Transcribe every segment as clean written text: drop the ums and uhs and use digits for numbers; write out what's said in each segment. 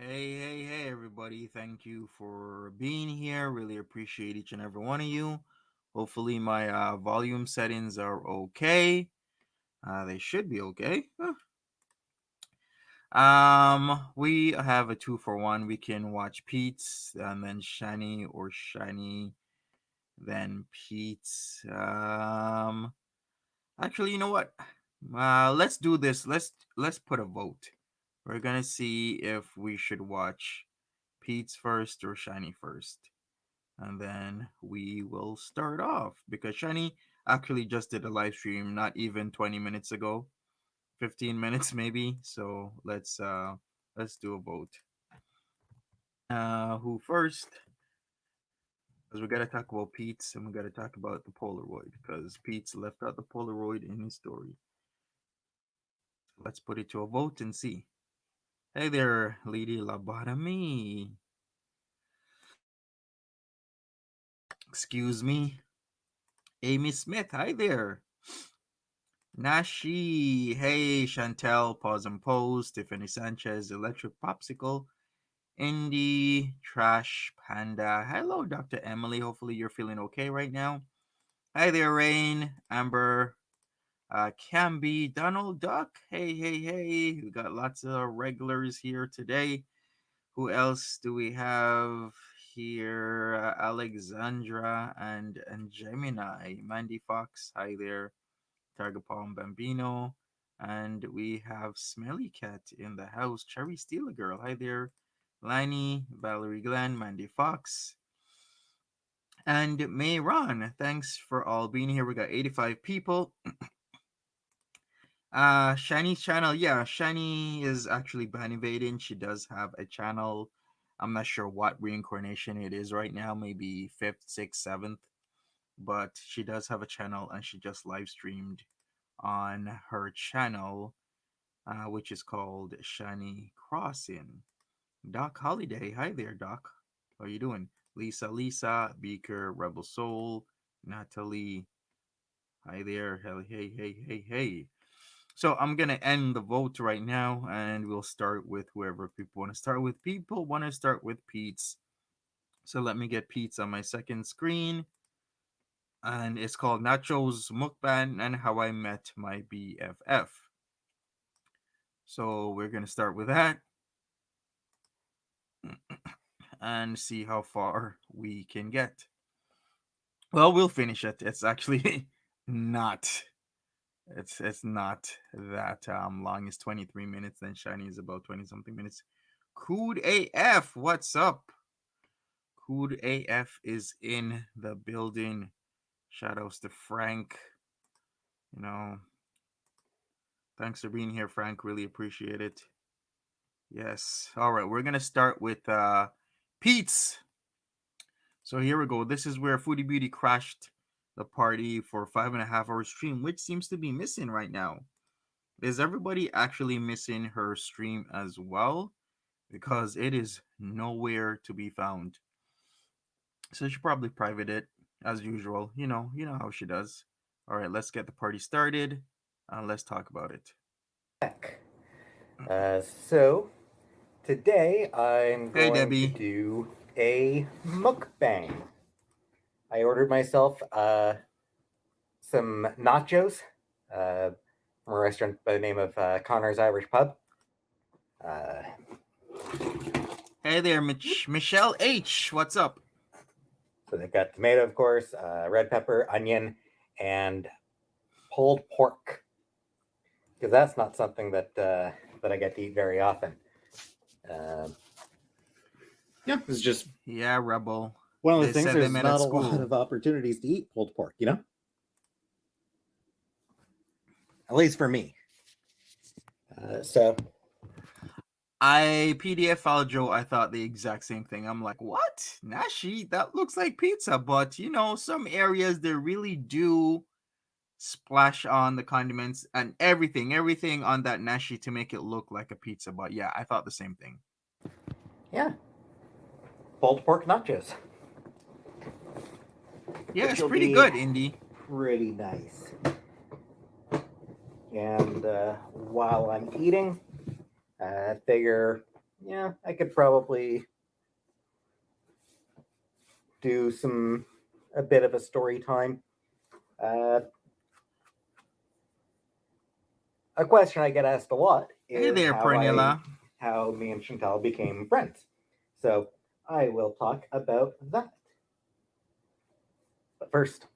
Hey, everybody. Thank you for being here. Really appreciate each and every one of you. Hopefully my volume settings are okay. They should be okay. We have a 2 for 1. We can watch Peetz and then Shani or Shiny, then Peetz. Actually, you know what? Let's do this. Let's put a vote. We're gonna see if we should watch Pete's first or Shiny first. And then we will start off because Shiny actually just did a live stream not even 20 minutes ago. 15 minutes maybe. So let's do a vote. Who first? Because we gotta talk about Pete's and we gotta talk about the Polaroid because Pete's left out the Polaroid in his story. Let's put it to a vote and see. Hey there, Lady Lobotomy. Excuse me. Amy Smith, hi there. Nashi, hey Chantal, pause and pose. Tiffany Sanchez, Electric Popsicle. Indie, Trash Panda. Hello, Dr. Emily. Hopefully you're feeling okay right now. Hi there, Rain, Amber, Camby, Donald Duck. Hey, hey, hey. We got lots of regulars here today. Who else do we have here? Alexandra and Gemini. Mandy Fox. Hi there. Targa Palm Bambino. And we have Smelly Cat in the house. Cherry Steeler Girl. Hi there. Lani, Valerie Glenn, Mandy Fox, and Mayron. Thanks for all being here. We got 85 people. Shani's channel. Yeah, Shani is actually Bannivating. She does have a channel. I'm not sure what reincarnation it is right now, maybe 5th, 6th, 7th. But she does have a channel and she just live streamed on her channel, which is called Shani Crossing. Doc Holiday. Hi there, Doc. How you doing? Lisa, Beaker, Rebel Soul, Natalie. Hi there. Hey, hey, hey, hey. So I'm gonna end the vote right now, and we'll start with whoever people want to start with. People want to start with Pete's. So let me get Pete's on my second screen, and it's called Nachos Mukbang and How I Met My BFF. So we're gonna start with that and see how far we can get. Well, we'll finish it. It's actually not. It's not that long. It's 23 minutes. Then Shiny is about 20 something minutes. Cood AF, what's up? Cood AF is in the building. Shoutouts to Frank. You know, thanks for being here, Frank. Really appreciate it. Yes. All right, we're gonna start with Peetz. So here we go. This is where Foodie Beauty crashed the party for 5.5 hour stream, which seems to be missing right now. Is everybody actually missing her stream as well? Because it is nowhere to be found. So she probably private it as usual. You know how she does. All right, let's get the party started. Let's talk about it. So today I'm Hey, going to Debbie. do a mukbang. I ordered myself some nachos from a restaurant by the name of Connor's Irish Pub. Uh, Hey there, Michelle H. What's up? so they've got tomato, of course, red pepper, onion, and pulled pork. Because that's not something that I get to eat very often. Yeah, it's just Yeah, Rebel. one of the They things. said they There's met at not a lot school. of opportunities to eat pulled pork, at least for me. So I PDF filed Joe. I thought the exact same thing. I'm like, what? Nashi? That looks like pizza. But, some areas they really do splash on the condiments and everything on that nashi to make it look like a pizza. But yeah, I thought the same thing. yeah, pulled pork nachos. Yeah, Which it's will pretty be good, Indy. pretty nice. And while I'm eating, I figure, I could probably do some a bit of a story time. Uh, a question I get asked a lot Hey is there, Pernilla. how me and Chantal became friends. So I will talk about that. But first,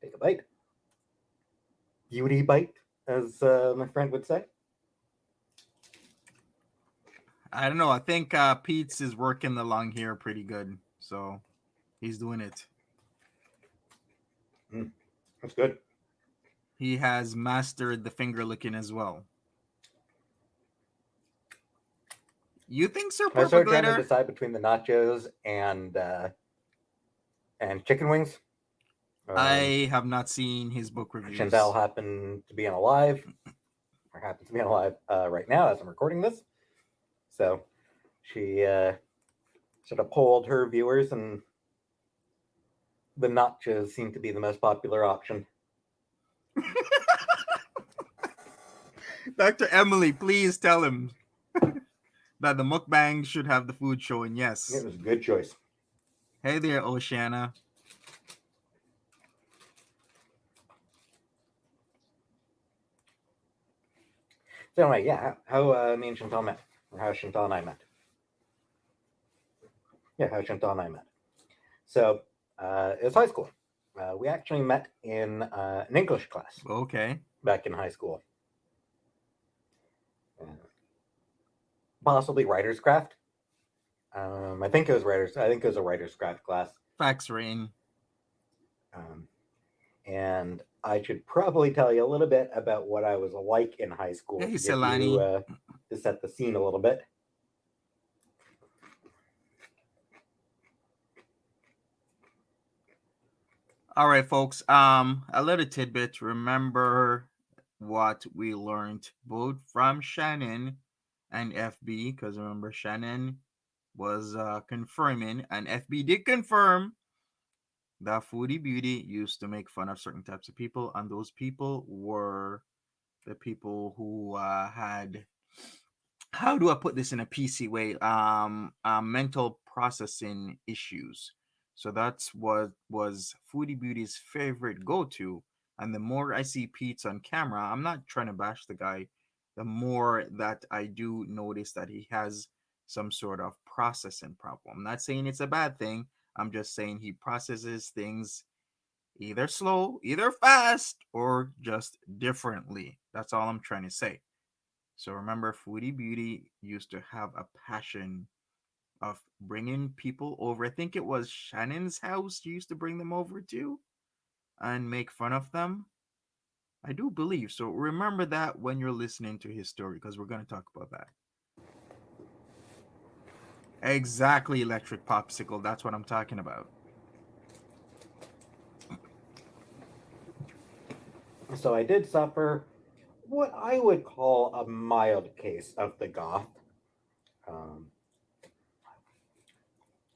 take a bite. Beauty bite, as my friend would say. I don't know. I think Peetz is working along here pretty good. So he's doing it. Mm, that's good. He has mastered the finger licking as well. You think, Sir I started trying to Purple decide between the nachos and chicken wings. Um, I have not seen his book Chantal reviews. happened to be on a live, or happens to be on a live right now as I'm recording this. So she sort of polled her viewers, and the nachos seem to be the most popular option. Dr. Emily, please tell him that the mukbang should have the food showing. It Yes. was a good choice. Hey there, Oceana. So anyway, yeah, how me and Chantal met, or how Chantal and I met. Yeah, how Chantal and I met. So it was high school. We actually met in an English class Okay. back in high school. Uh, Possibly writer's craft. I think it was writers. I think it was a writer's craft class. Facts rain. Um, and I should probably tell you a little bit about what I was like in high school Hey, to give you Selani. to set the scene a little bit. All right, folks. A little tidbit. Remember what we learned both from Shannon and FB, because remember Shannon was confirming, and FB did confirm that Foodie Beauty used to make fun of certain types of people, and those people were the people who had, how do I put this in a PC way? Mental processing issues. So that's what was Foodie Beauty's favorite go-to. And the more I see Pete's on camera, I'm not trying to bash the guy. The more that I do notice that he has some sort of processing problem. I'm not saying it's a bad thing. I'm just saying he processes things either slow, either fast, or just differently. That's all I'm trying to say. So remember, Foodie Beauty used to have a passion of bringing people over. I think it was Shannon's house she used to bring them over to and make fun of them. I do believe so. Remember that when you're listening to his story, because we're going to talk about that. Exactly, Electric Popsicle. That's what I'm talking about. So I did suffer what I would call a mild case of the goth. Um,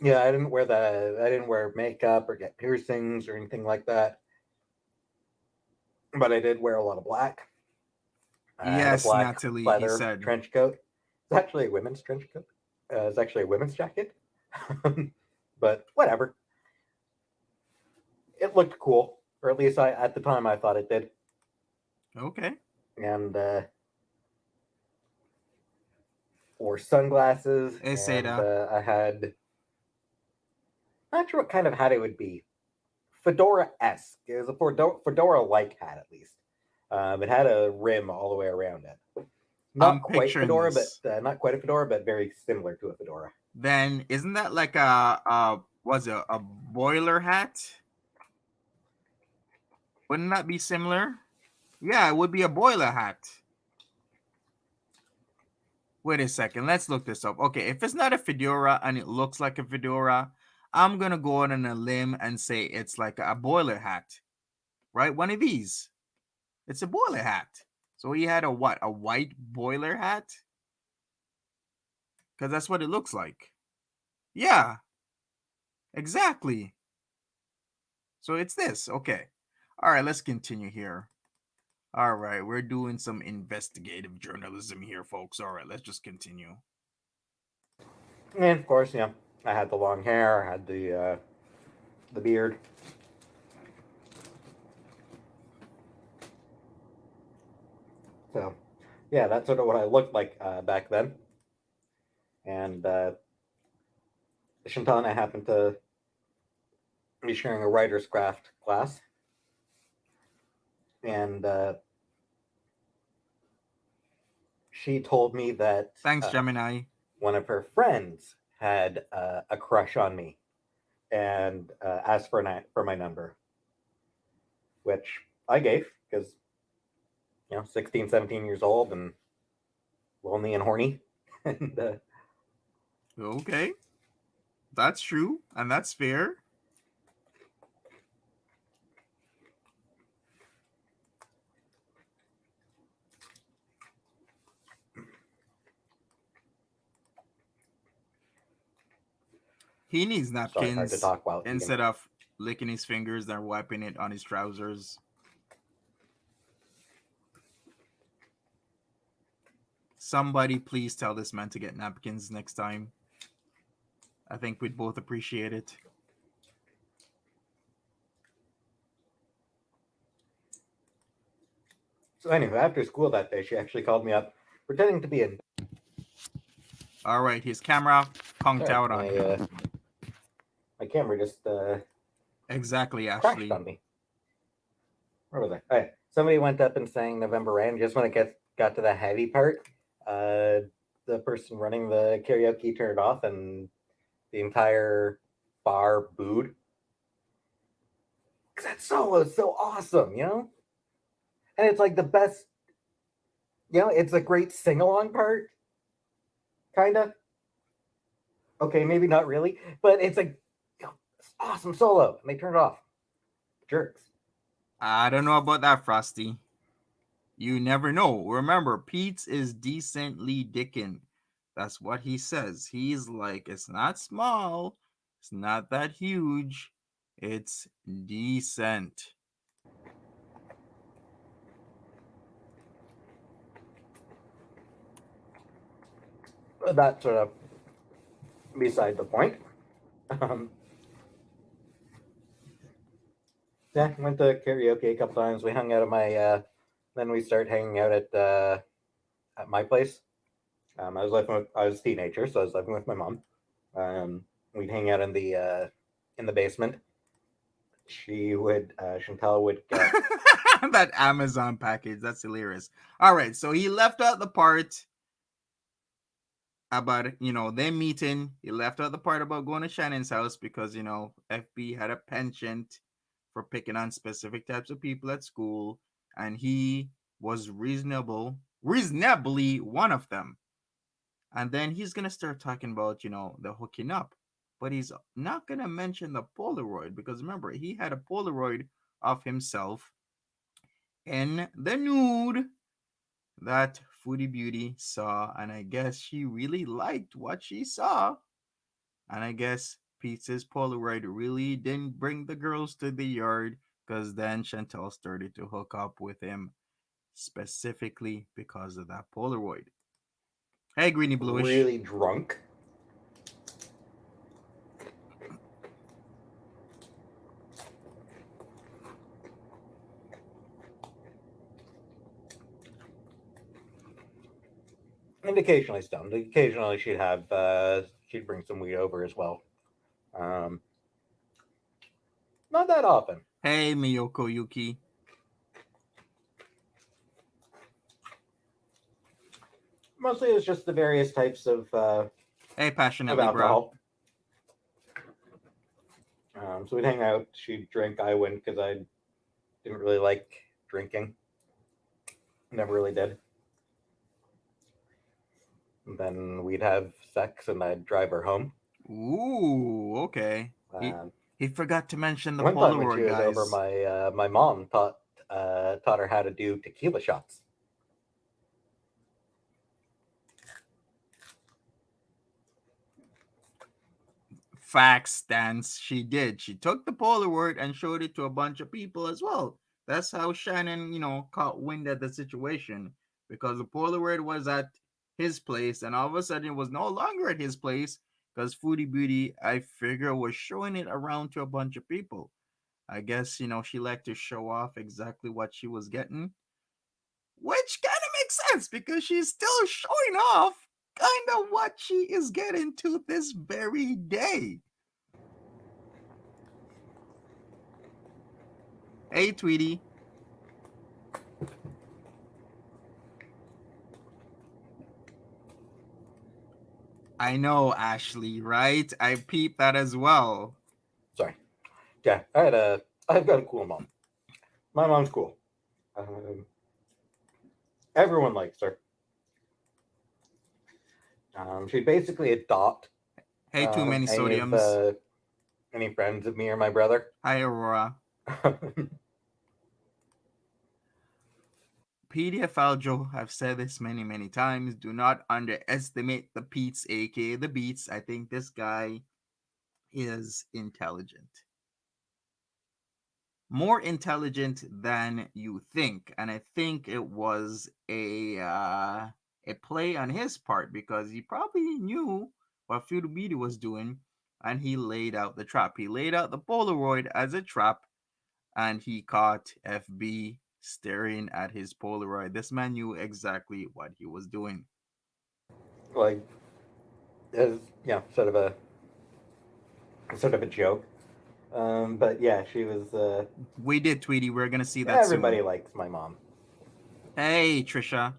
yeah, I didn't wear makeup or get piercings or anything like that. But I did wear a lot of black. I had a Yes, black Natalie, he leather said. trench coat. It's actually a women's trench coat. It's actually a women's jacket. But whatever. It looked cool, or at least at the time I thought it did. Okay. And wore sunglasses, and Eseda. I had not sure what kind of hat it would be. Fedora esque. It was a fedora like hat at least. It had a rim all the way around it. I'm Not quite picturing fedora, this. but not quite a fedora, but very similar to a fedora. Then isn't that like a was it a boiler hat? Wouldn't that be similar? Yeah, it would be a boiler hat. Wait a second, let's look this up. Okay, if it's not a fedora and it looks like a fedora, I'm gonna go out on a limb and say it's like a boiler hat, right? One of these. It's a boiler hat. So he had a what? A white boiler hat? Because that's what it looks like. Yeah, exactly. So it's this. Okay. All right, let's continue here. All right, we're doing some investigative journalism here, folks. All right, let's just continue. And of course, I had the long hair, I had the beard. So, yeah, that's sort of what I looked like back then. And Chantal and I happened to be sharing a writer's craft class. And she told me that Thanks, Gemini. one of her friends had a crush on me and asked for my number, which I gave because, 16, 17 years old and lonely and horny. And Okay, that's true, and that's fair. He needs sorry, hard to napkins talk while eating. instead of licking his fingers and wiping it on his trousers. Somebody please tell this man to get napkins next time. I think we'd both appreciate it. So anyway, after school that day, she actually called me up, pretending to be a. All right, his camera conked Sorry, out on him. My camera just Exactly, crashed Ashley. on me. Where was I? Oh, yeah. Somebody went up and sang November Rain. Just when it got to the heavy part, the person running the karaoke turned it off, and the entire bar booed. Because that solo is so awesome, And it's like the best, it's a great sing along part, kind of. Okay, maybe not really, but it's like, it's awesome solo. And they turned it off. Jerks. I don't know about that, Frosty. You never know. Remember, Peetz is decently dickin'. That's what he says. He's like, it's not small, it's not that huge, it's decent. But that's sort of beside the point. Um, yeah, went to karaoke a couple times. We hung out at my. Then we started hanging out at my place. I was a teenager, so I was living with my mom. We'd hang out in the basement. Chantal would get. That Amazon package, that's hilarious. All right, so he left out the part about them meeting. He left out the part about going to Shannon's house because FB had a penchant for picking on specific types of people at school, and he was reasonably one of them. And then he's gonna start talking about the hooking up, but he's not gonna mention the Polaroid because remember he had a Polaroid of himself in the nude that Foodie Beauty saw, and I guess she really liked what she saw. And I guess Peetz's Polaroid really didn't bring the girls to the yard because then Chantal started to hook up with him specifically because of that Polaroid. Hey, Greeny Bluish. Really drunk. And occasionally stoned. Occasionally she'd bring some weed over as well. Um, Not that often. Hey, Miyoko Yuki. Mostly it's just the various types Hey, of passionately, bro. alcohol. So we'd hang out. She'd drink. I wouldn't because I didn't really like drinking. Never really did. And then we'd have sex, and I'd drive her home. Ooh, okay. Um, He forgot to mention the One time when she Polaroid, was over, guys. my mom taught her how to do tequila shots. Facts stance. She did. She took the Polaroid and showed it to a bunch of people as well. That's how Shannon, caught wind of the situation because the Polaroid was at his place and all of a sudden it was no longer at his place. Because Foodie Beauty, I figure, was showing it around to a bunch of people. I guess, she liked to show off exactly what she was getting, which kind of makes sense because she's still showing off kind of what she is getting to this very day. Hey, Tweety. I know, Ashley, right? I peeped that as well. Sorry. Yeah, I've got a cool mom. My mom's cool. Um, Everyone likes her. She'd basically adopt Hey, too many any of sodiums. any friends of me or my brother. Hi, Aurora. PDF Joe, I've said this many, many times. Do not underestimate the Peetz, aka the Beats. I think this guy is intelligent. More intelligent than you think. And I think it was a play on his part because he probably knew what Food Beauty was doing and he laid out the trap. He laid out the Polaroid as a trap and he caught FB staring at his Polaroid. This man knew exactly what he was doing. Like, as sort of a joke. But yeah, she was. We did, Tweety. We're gonna see that Everybody soon. likes my mom, Hey, Trisha.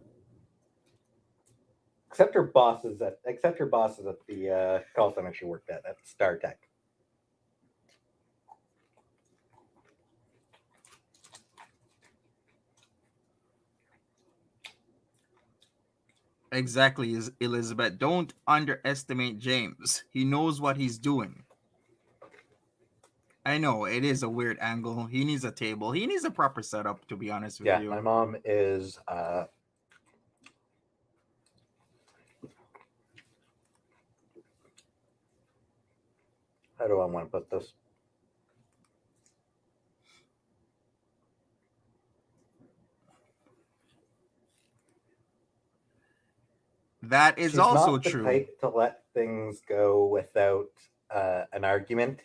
except her bosses at the call center she worked at StarTech. Exactly, Elizabeth. Don't underestimate James. He knows what he's doing. I know it is a weird angle. He needs a table. He needs a proper setup, to be honest with Yeah, my you. mom is. How do I want to put this? That is She's also not the true. type to let things go without an argument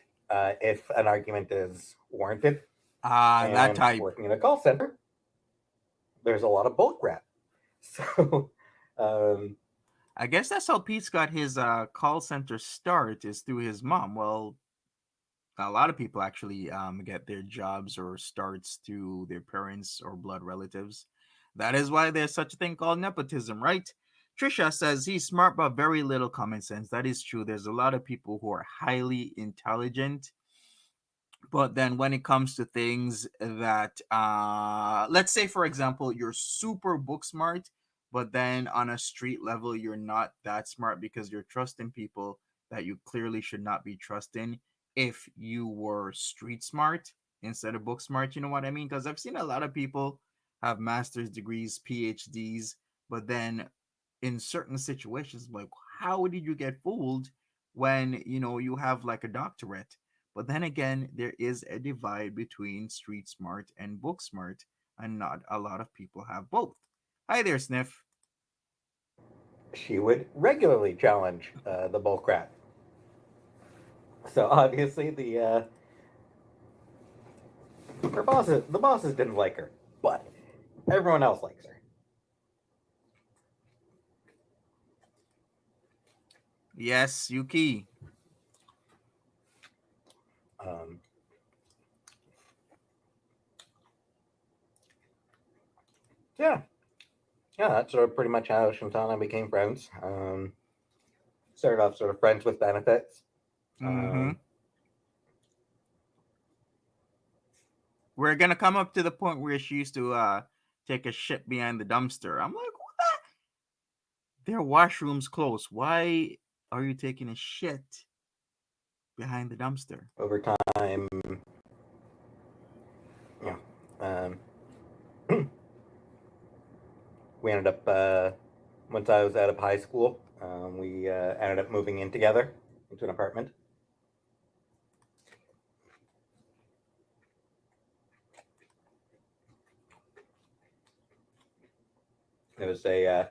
if an argument is warranted. That And type. working in a call center, there's a lot of bulk rap. So, um, I guess that's how Pete's got his call center start is through his mom. Well, a lot of people actually get their jobs or starts through their parents or blood relatives. That is why there's such a thing called nepotism, right? Trisha says he's smart but very little common sense. That is true. There's a lot of people who are highly intelligent, but then when it comes to things that let's say for example you're super book smart, but then on a street level you're not that smart because you're trusting people that you clearly should not be trusting if you were street smart instead of book smart. You know what I mean? Because I've seen a lot of people have master's degrees, PhDs, but then in certain situations like how did you get fooled when you have like a doctorate? But then again, there is a divide between street smart and book smart, and not a lot of people have both. Hi there, Sniff. she would regularly challenge the bulk rap. So obviously the bosses didn't like her, but everyone else likes her. Yes, Yuki. Um, yeah, yeah, that's sort of pretty much how Chantal and I became friends. Started off sort of friends with benefits. Mm-hmm. Um, We're gonna come up to the point where she used to take a shit behind the dumpster. I'm like, what the? Their washroom's close. Why are you taking a shit behind the dumpster? Over time, yeah, we ended up once I was out of high school, we ended up moving in together into an apartment. It was a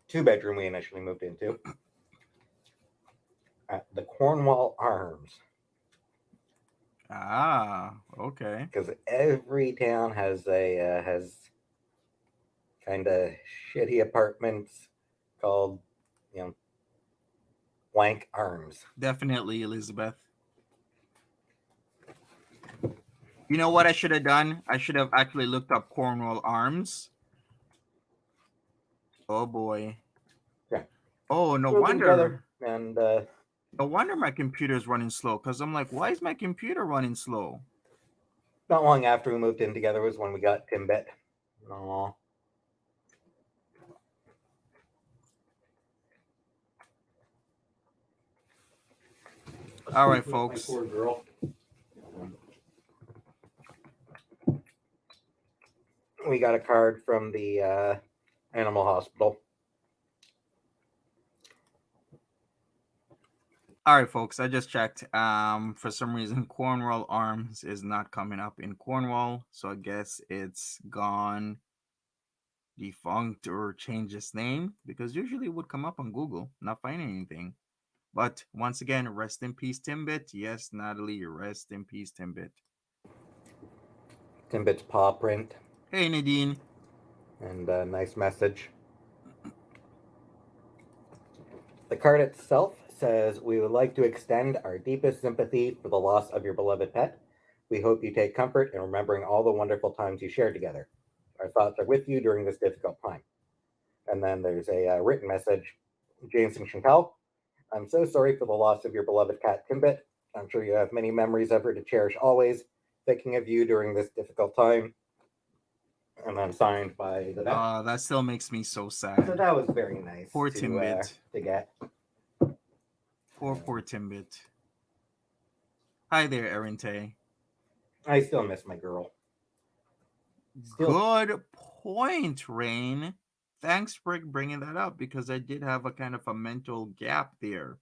two-bedroom we initially moved into. Cornwall Arms. Ah, okay. Because every town has kind of shitty apartments called, you know, blank arms. Definitely, Elizabeth. You know what I should have done? I should have actually looked up Cornwall Arms. Oh boy. Yeah, Oh, no moved in together, wonder. and No wonder my computer's running slow. Cause I'm like, why is my computer running slow? not long after we moved in together was when we got Timbit. Aw. All right, With my folks. poor girl. We got a card from the animal hospital. All right, folks. I just checked. For some reason, Cornwall Arms is not coming up in Cornwall, so I guess it's gone, defunct, or changed its name because usually it would come up on Google. Not finding anything. But once again, rest in peace, Timbit. Yes, Natalie, rest in peace, Timbit. Timbit's paw print Hey, Nadine. and a nice message. The card itself says, "We would like to extend our deepest sympathy for the loss of your beloved pet. We hope you take comfort in remembering all the wonderful times you shared together. Our thoughts are with you during this difficult time." And then there's a written message. James and Chantal, "I'm so sorry for the loss of your beloved cat, Timbit. I'm sure you have many memories of her to cherish always. Thinking of you during this difficult time." And then signed by the vet. That still makes me so So sad. that was very nice Poor Timbit. to get. Poor Timbit. Hi there, Erinte. I still miss my girl. Still, Good point, Rain. Thanks for bringing that up because I did have a kind of a mental gap there.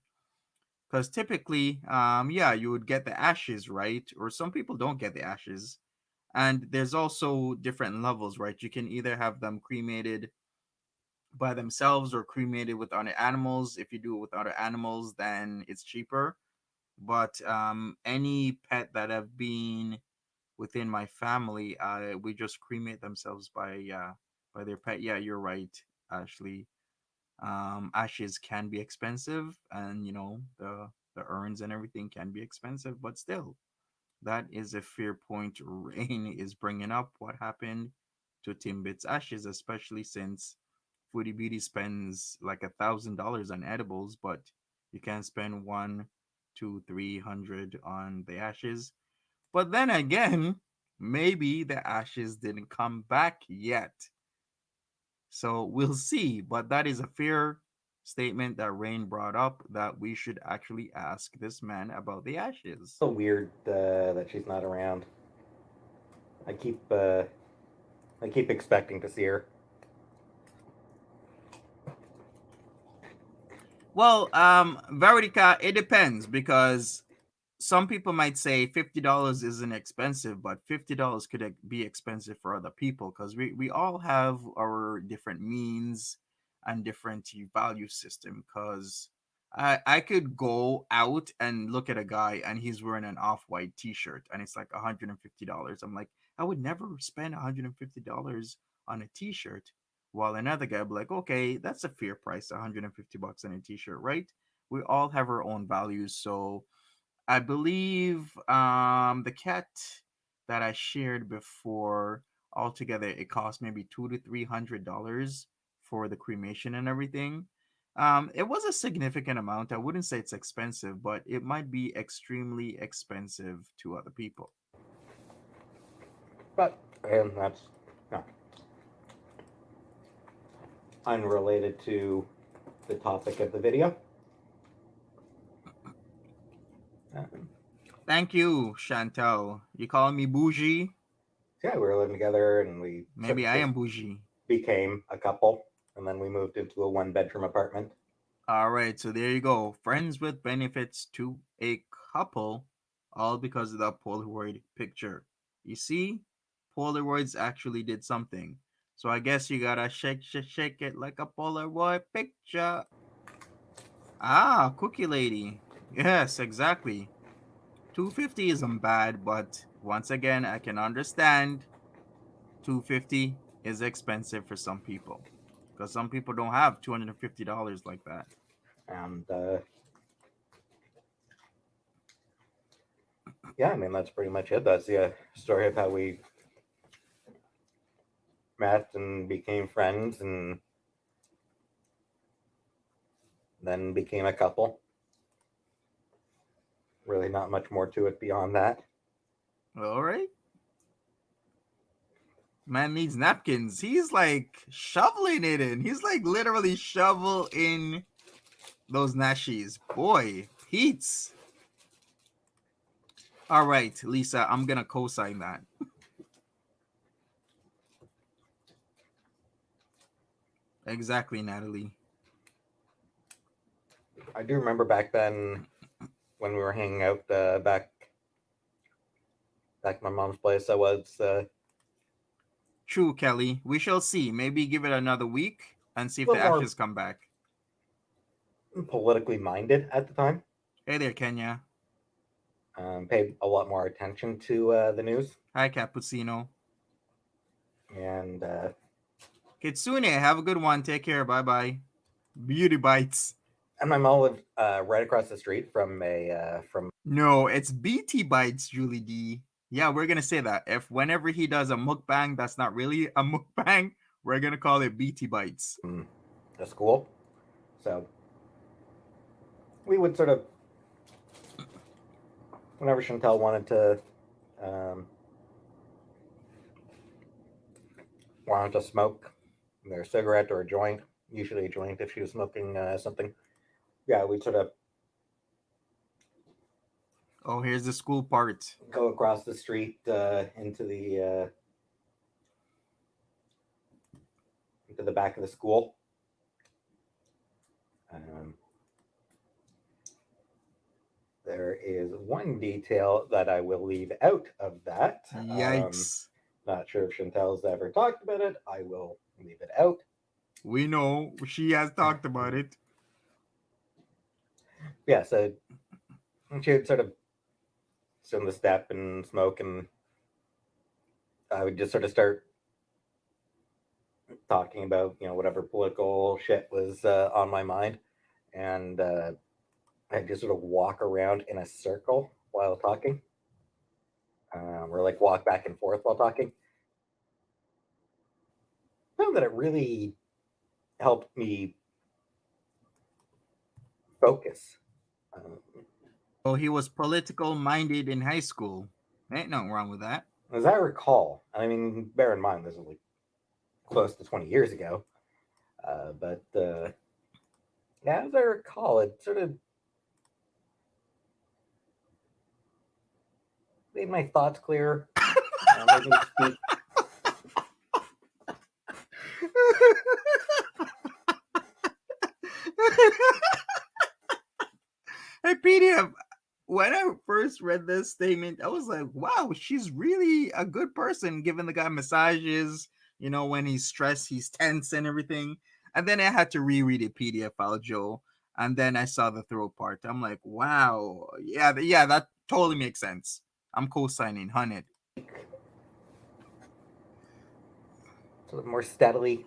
Because typically, yeah, you would get the ashes, right? Or some people don't get the ashes. And there's also different levels, right? You can either have them cremated by themselves or cremated with other animals. If you do it with other animals, then it's cheaper. But any pet that have been within my family, we just cremate themselves by their pet. Yeah, you're right, Ashley. Ashes can be expensive, and the urns and everything can be expensive, but still, that is a fair point. Rain is bringing up what happened to Timbit's ashes, especially since Foodie Beauty spends like $1,000 on edibles, but you can spend one, two, 300 on the ashes. But then again, maybe the ashes didn't come back yet. So we'll see. But that is a fair statement that Rain brought up that we should actually ask this man about the ashes. so weird that she's not around. I keep uh, I keep expecting to see her. Well, Veritica, it depends because some people might say $50 isn't expensive, but $50 could be expensive for other people because we all have our different means and different value system. Because I could go out and look at a guy and he's wearing an off-white t-shirt and it's like $150. I'm like, I would never spend $150 on a t-shirt. While another guy be like, okay, that's a fair price, $150 on a t-shirt, right? We all have our own values, so I believe the cat that I shared before altogether it cost maybe $200 to $300 for the cremation and everything. It was a significant amount. I wouldn't say it's expensive, but it might be extremely expensive to other people. But and that's no, unrelated to the topic of the video. Thank you, Chantal. You calling me bougie? Yeah, we were living together, and we Maybe I am bougie. became a couple, and then we moved into a one-bedroom apartment. All right, so there you go. Friends with benefits to a couple, all because of the Polaroid picture. You see, Polaroids actually did something. So I guess you gotta shake, shake, shake it like a Polaroid picture. Ah, Cookie Lady. Yes, exactly. 250 isn't bad, but once again, I can understand 250 is expensive for some people because some people don't have $250 like that. And yeah, I mean that's pretty much it. That's the story of how we met and became friends, and then became a couple. Really, not much more to it beyond that. All right. Man needs napkins. He's like shoveling it in. He's like literally shovel in those nashies. Boy, Peetz. All right, Lisa, I'm gonna co-sign that. Exactly, Natalie. I do remember back then when we were hanging out back at my mom's place. I was True, Kelly. We shall see. Maybe give it another week and see a if the little more ashes come back. politically minded at the time. Hey there, Kenya. Paid a lot more attention to the news, Hi, Cappuccino. and Kitsune, have a good one. Take care. Bye bye. Beauty bites. my mom lived right across the street from a from. No, it's BT bites, Julie D. Yeah, we're gonna say that. If whenever he does a mukbang, that's not really a mukbang, we're gonna call it BT bites. The school. So we would sort of, whenever Chantal um, wanted to smoke either a cigarette or a joint, usually a joint if she was smoking something. Yeah, we'd sort of Oh, here's the school part. go across the street into the back of the school. Um, there is one detail that I will leave out of that. Yikes. Not sure if Chantel's ever talked about it. I will leave it out. We know she has talked about it. Yeah, so she would sort of sit on the step and smoke, and I would just sort of start talking about whatever political shit was on my mind, and I just sort of walk around in a circle while talking, or like walk back and forth while talking. I found that it really helped me focus. Um, Oh, he was political minded in high school. Ain't nothing wrong with that. as I recall, I mean, bear in mind this was like close to 20 years ago, but yeah, as I recall, it sort of made my thoughts clearer, made me speak. Hey, PDF, when I first read this statement, I was like, wow, she's really a good person giving the guy massages, when he's stressed, he's tense and everything. And then I had to reread a PDF file, Joe. And then I saw the throat part. I'm like, wow. Yeah, that totally makes sense. I'm co-signing 100. Sort of more steadily.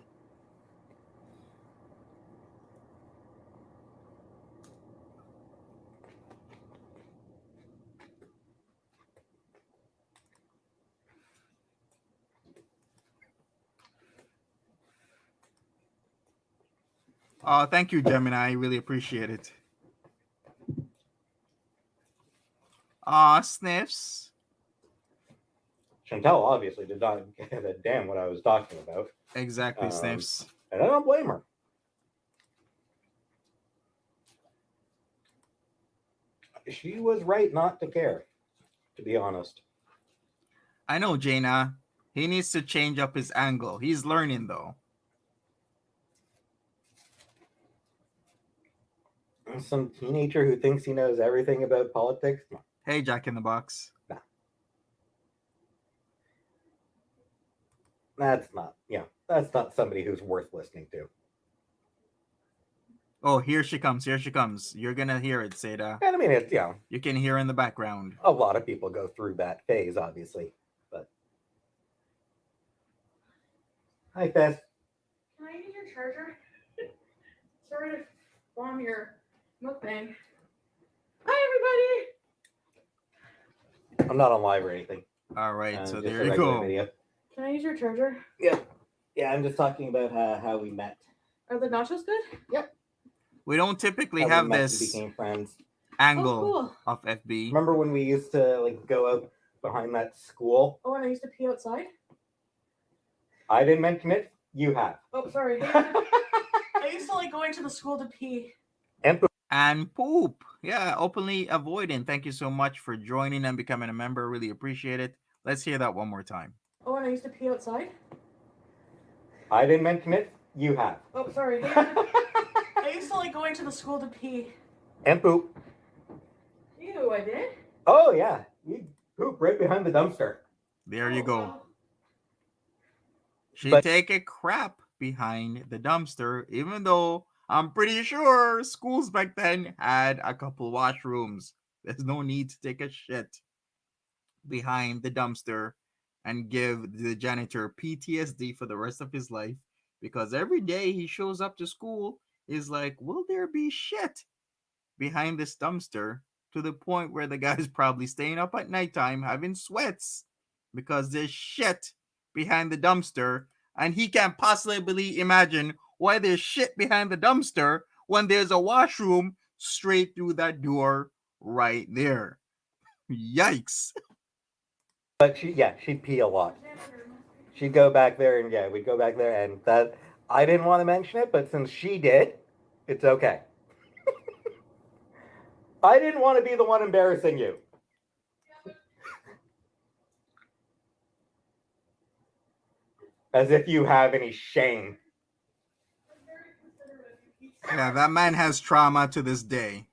Oh, thank you, Gemini. I really appreciate it. Aw, sniffs. Chantal obviously did not give a damn what I was talking about, Exactly, sniffs. and I don't blame her. She was right not to care, to be honest. I know, Jaina. He needs to change up his angle. He's learning, though. Some teenager who thinks he knows everything about politics. Hey, Jack in the Box. Nah, that's not. Yeah, that's not somebody who's worth listening to. Oh, here she comes. Here she comes. You're gonna hear it, Seda. And I mean, it's You can hear in the background. a lot of people go through that phase, obviously. But hi, Fez. Can I use your charger? Sorry to bomb your mukbang. Hi, I'm not on live or anything. All right, so Just there a you regular go. video. everybody. Can I use your charger? Yeah, I'm just talking about how we met. Are the nachos good? Yep. We don't typically How we have met and this became friends. angle cool. of FB. Remember when we used to like go out behind that school? Oh, and I used to pee outside? I didn't mention it. You have. Oh, sorry. I used to like going to the school to pee. And poop. Yeah, openly avoiding. Thank you so much for joining and becoming a member. Really appreciate it. Let's hear that one more time. Oh, and I used to pee outside? I didn't mention it. You have. Oh, sorry. I used to like going to the school to pee. And poop. Ew, I did? Oh yeah, you poop right behind the dumpster. There you go. Wow. She But- take a crap behind the dumpster, even though I'm pretty sure schools back then had a couple washrooms. There's no need to take a shit behind the dumpster and give the janitor PTSD for the rest of his life, because every day he shows up to school is like, will there be shit behind this dumpster? To the point where the guy's probably staying up at nighttime having sweats because there's shit behind the dumpster, and he can't possibly imagine why there's shit behind the dumpster when there's a washroom straight through that door right there. Yikes. But she'd pee a lot. She'd go back there and we'd go back there and that I didn't want to mention it, but since she did, it's okay. I didn't want to be the one embarrassing you. As if you have any shame. Yeah, that man has trauma to this day.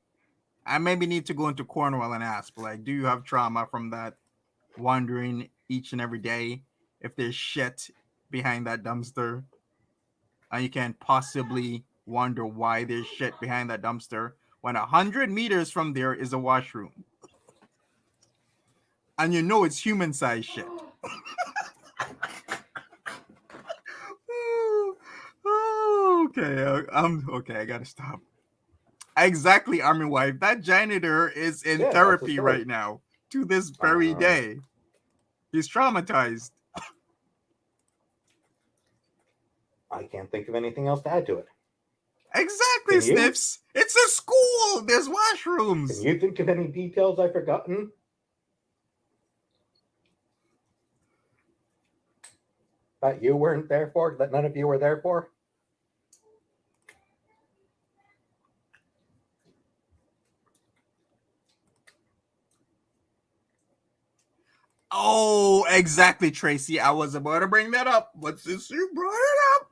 I maybe need to go into Cornwall and ask, like, do you have trauma from that wondering each and every day if there's shit behind that dumpster? And you can't possibly wonder why there's shit behind that dumpster when 100 meters from there is a washroom. And you know it's human-sized shit. Okay, okay. I gotta stop. Exactly, Army Wife. That janitor is in therapy right now to this very day. He's traumatized. I can't think of anything else to add to it. Exactly, Sniffs. It's a school. There's washrooms. Can you think of any details I've forgotten? That you weren't there for? That none of you were there for? Oh, exactly, Tracy. I was about to bring that up, but since you brought it up,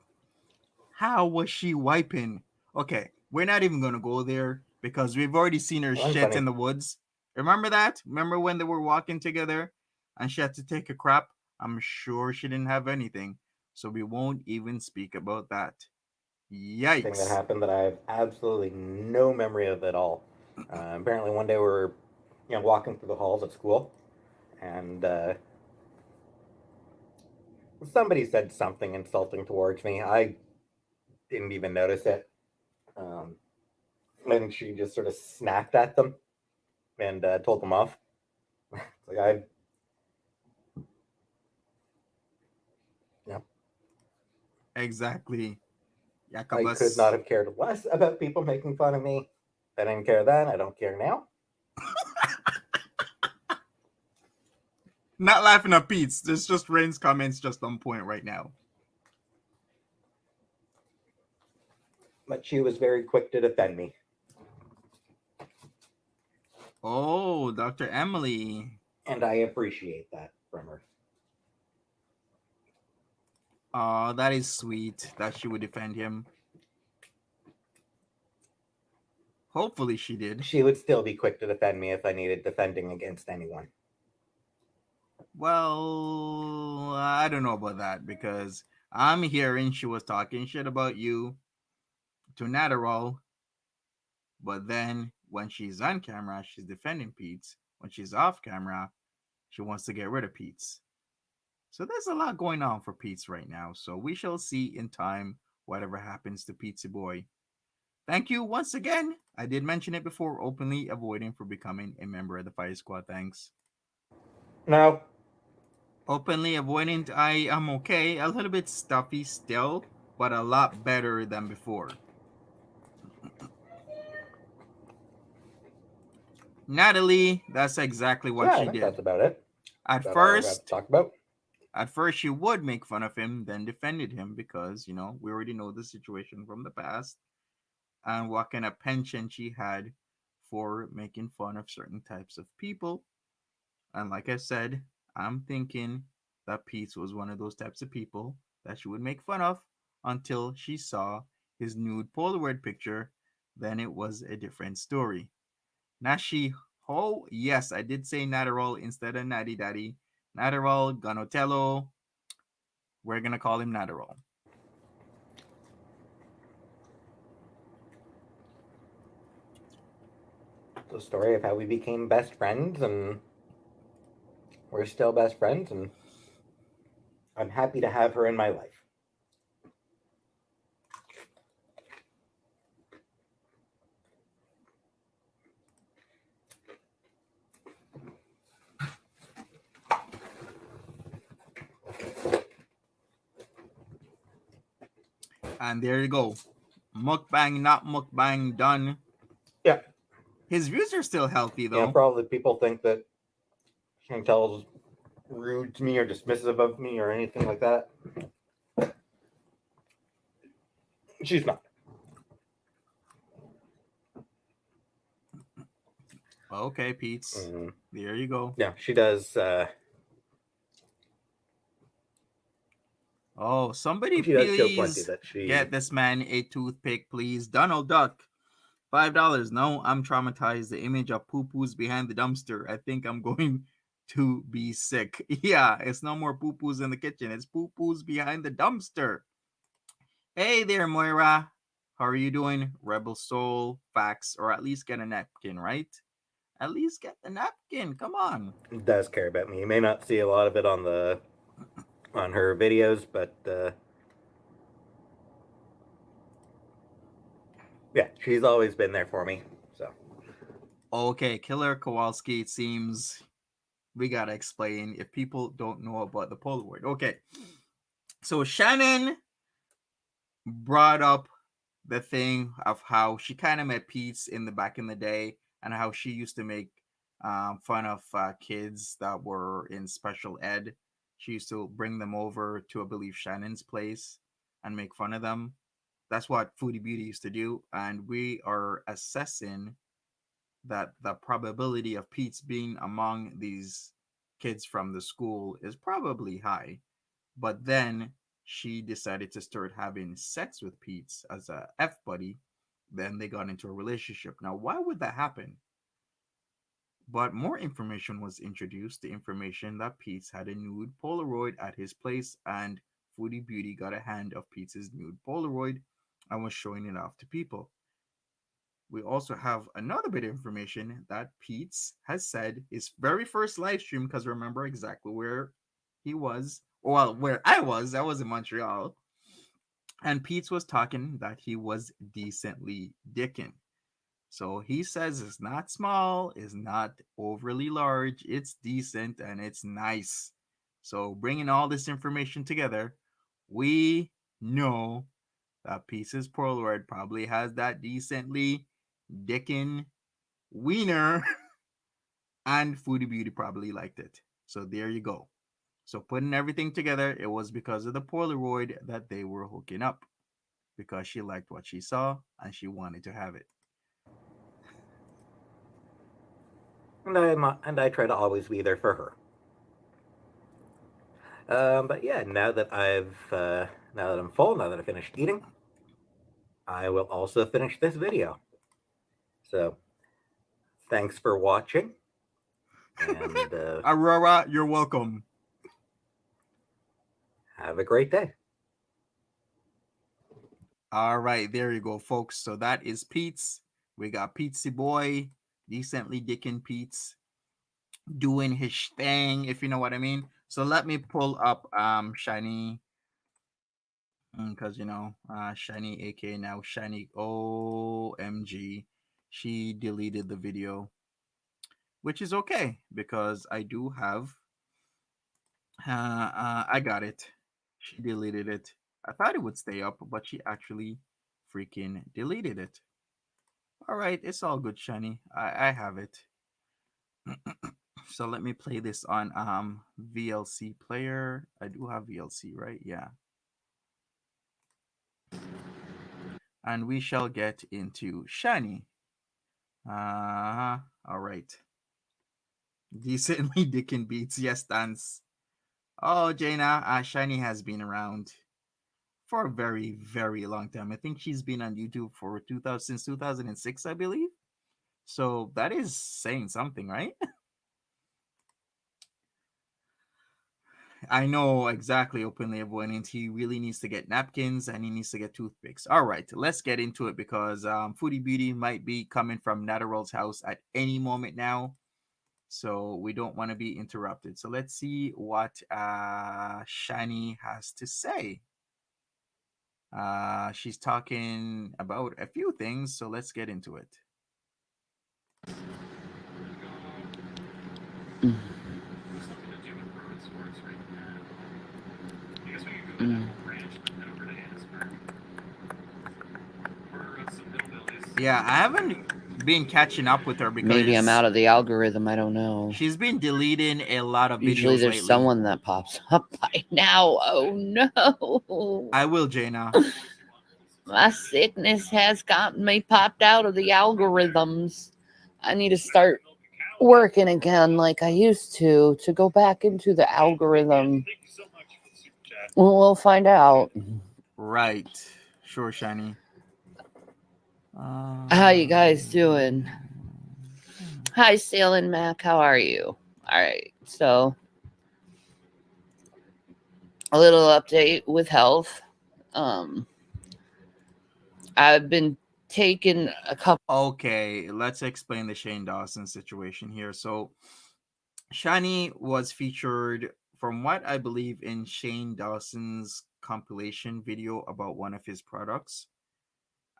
how was she wiping? Okay, we're not even going to go there because we've already seen her shit in the woods. Remember that? Remember when they were walking together and she had to take a crap? I'm sure she didn't have anything, so we won't even speak about that. Yikes. Thing that happened that I have absolutely no memory of at all. Apparently one day we were walking through the halls at school, and somebody said something insulting towards me. I didn't even notice it. And she just sort of snapped at them and told them off. Like Exactly. I could not have cared less about people making fun of me. I didn't care then. I don't care now. Not laughing at Peetz. There's just Rain's comments just on point right now. But she was very quick to defend me. Oh, Dr. Emily. And I appreciate that from her. Oh, that is sweet that she would defend him. Hopefully she did. She would still be quick to defend me if I needed defending against anyone. Well, I don't know about that because I'm hearing she was talking shit about you to Natterall But then when she's on camera, she's defending Peetz. When she's off camera, she wants to get rid of Peetz. So there's a lot going on for Peetz right now. So we shall see in time whatever happens to Pizza Boy. Thank you once again. I did mention it before, openly avoiding for becoming a member of the Fire Squad. Thanks. No. Openly avoiding, I am okay. A little bit stuffy still, but a lot better than before. Natalie, that's exactly what Yeah, I she think did. that's about it. At That's all I got to first, talk about. at first she would make fun of him, then defended him because, we already know the situation from the past and what kind of penchant she had for making fun of certain types of people. And like I said, I'm thinking that Peetz was one of those types of people that she would make fun of until she saw his nude Polaroid picture. Then it was a different story. Nashi Ho, yes, I did say Natterall instead of Natty Daddy. Natterall, Ganotello, we're gonna call him Natterall. The story of how we became best friends, and we're still best friends, and I'm happy to have her in my life. And there you go. Mukbang, not mukbang, done. Yeah. His views are still healthy though. For all the people think that Chantal's rude to me or dismissive of me or anything like that, she's not. Okay, Peetz. There you go. Yeah, she does. Oh, somebody She does show plenty please that she. get this man a toothpick, please. Donald Duck, $5. No, I'm traumatized. The image of poo-poos behind the dumpster. I think I'm going to be sick. Yeah, it's no more poo-poos in the kitchen. It's poo-poos behind the dumpster. Hey there, Moira. How are you doing? Rebel Soul, facts, or at least get a napkin, right? At least get the napkin. Come on. Does care about me. You may not see a lot of it on her videos, but yeah, she's always been there for me. So Okay, Killer Kowalski, it seems we gotta explain if people don't know about the Polaroid. Okay, so Shannon brought up the thing of how she kind of met Peetz in the back in the day and how she used to make fun of kids that were in special ed. She used to bring them over to, I believe, Shannon's place and make fun of them. That's what Foodie Beauty used to do. And we are assessing that the probability of Peetz being among these kids from the school is probably high. But then she decided to start having sex with Peetz as a F buddy. Then they got into a relationship. Now, why would that happen? But more information was introduced. The information that Peetz had a nude Polaroid at his place, and Foodie Beauty got a hand of Peetz's nude Polaroid and was showing it off to people. We also have another bit of information that Peetz has said his very first live stream, because remember exactly where he was, well, where I was in Montreal, and Peetz was talking that he was decently dicking. So he says it's not small, it's not overly large, it's decent and it's nice. So bringing all this information together, we know that Peetz's Polaroid probably has that decently dicking wiener, and Foodie Beauty probably liked it. So there you go. So putting everything together, it was because of the Polaroid that they were hooking up, because she liked what she saw and she wanted to have it. and I try to always be there for her. But yeah, now that I'm full, now that I finished eating, I will also finish this video. So thanks for watching, and Aurora, you're welcome. have a great day. All right, there you go, folks. So that is Peetz. We got Peetzy Boy, decently dickin' Peetz, doing his thing, if you know what I mean. So let me pull up Shiny, because Shiny, aka now Shiny. OMG, she deleted the video, which is okay because I do have. I got it. She deleted it. I thought it would stay up, but she actually freaking deleted it. All right, it's all good, Shani. I have it. So let me play this on VLC player. I do have VLC, right? Yeah. And we shall get into Shani. All right. Decently Dickin beats. Yes, dance. Oh, Jaina, Shani has been around for a very, very long time. I think she's been on YouTube for 2000 since 2006, I believe. So that is saying something, right? I know exactly openly everyone, and he really needs to get napkins and he needs to get toothpicks. All right, let's get into it because Foodie Beauty might be coming from Natterall's house at any moment now. So we don't want to be interrupted. So let's see what Shani has to say. She's talking about a few things, so let's get into it. Yeah, I haven't been catching up with her because maybe I'm out of the algorithm. I don't know. she's been deleting a lot of videos Usually there's lately. someone that pops up by now. Oh no. I will, Jaina. My sickness has gotten me popped out of the algorithms. I need to start working again like I used to go back into the algorithm. We'll find out. Right. Sure, Shani. How you guys doing? Hi, Sailing Mac. How are you? All right. So, a little update with health. I've been taking a couple. Okay, let's explain the Shane Dawson situation here. So, Shani was featured, from what I believe, in Shane Dawson's compilation video about one of his products.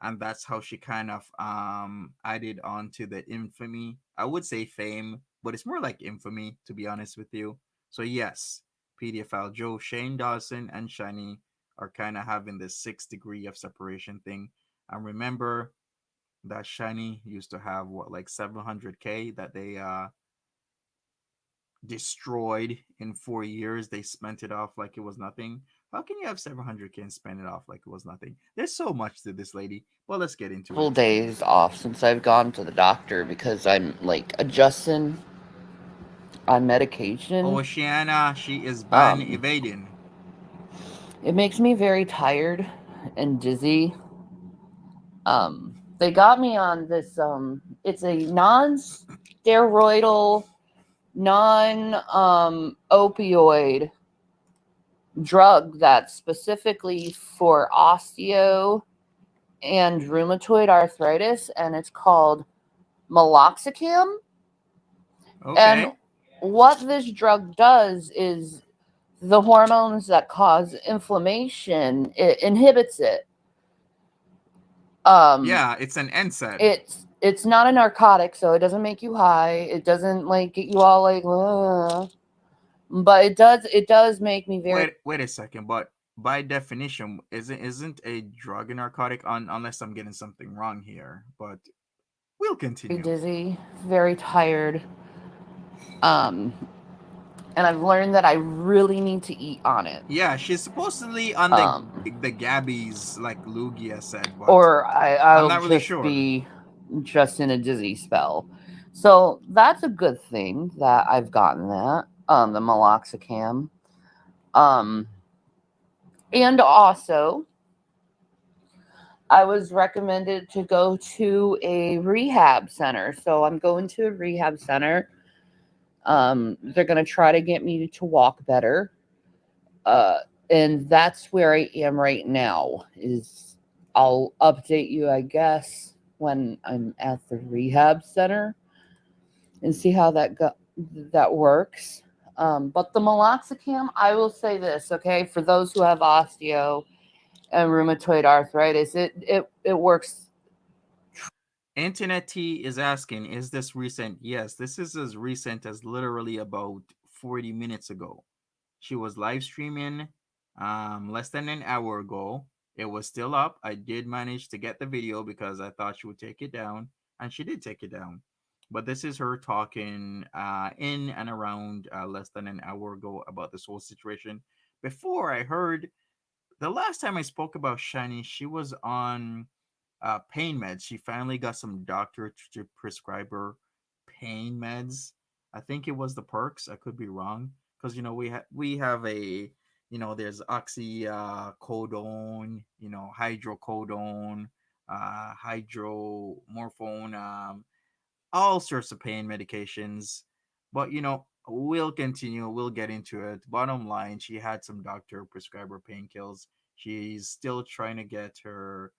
And that's how she kind of added on to the infamy. I would say fame, but it's more like infamy, to be honest with you. So yes, PDFL Joe, Shane Dawson, and Shani are kind of having this 6 degree of separation thing. And remember that Shani used to have what, like 700K that they destroyed in 4 years. They spent it off like it was nothing. How can you have 700K and spend it off like it was nothing? There's so much to this lady. Well, let's get into it. Days off since I've gone to the doctor because I'm like adjusting on medication. Oceana, she is ban evading. It makes me very tired and dizzy. They got me on this it's a non-steroidal, non-opioid drug that's specifically for osteo and rheumatoid arthritis, and it's called meloxicam. Okay. And what this drug does is the hormones that cause inflammation, it inhibits it. Yeah, it's an NSAID. It's not a narcotic, so it doesn't make you high. It doesn't like get you all like, but it does make me very. Wait a second, but by definition, isn't a drug a narcotic? Unless I'm getting something wrong here, but we'll continue. Dizzy, very tired. And I've learned that I really need to eat on it. Yeah, she's supposedly on the Gabby's, like Lugia said, but or I'll I'm not really just sure. be just in a dizzy spell. So that's a good thing that I've gotten that, the meloxicam. And also, I was recommended to go to a rehab center. So I'm going to a rehab center. They're going to try to get me to walk better. And that's where I am right now. I'll update you, I guess, when I'm at the rehab center and see how that works. But the meloxicam, I will say this, okay, for those who have osteo and rheumatoid arthritis, it works. Internet T is asking, is this recent? Yes, this is as recent as literally about 40 minutes ago. She was live streaming less than an hour ago. It was still up. I did manage to get the video because I thought she would take it down, and she did take it down. But this is her talking in and around less than an hour ago about this whole situation. Before I heard the last time I spoke about Shani, she was on pain meds. She finally got some doctor to prescribe her pain meds. I think it was the perks. I could be wrong because we have a there's oxycodone, hydrocodone, hydromorphone, all sorts of pain medications. But we'll continue. We'll get into it. Bottom line, she had some doctor prescribe her painkillers. She's still trying to get her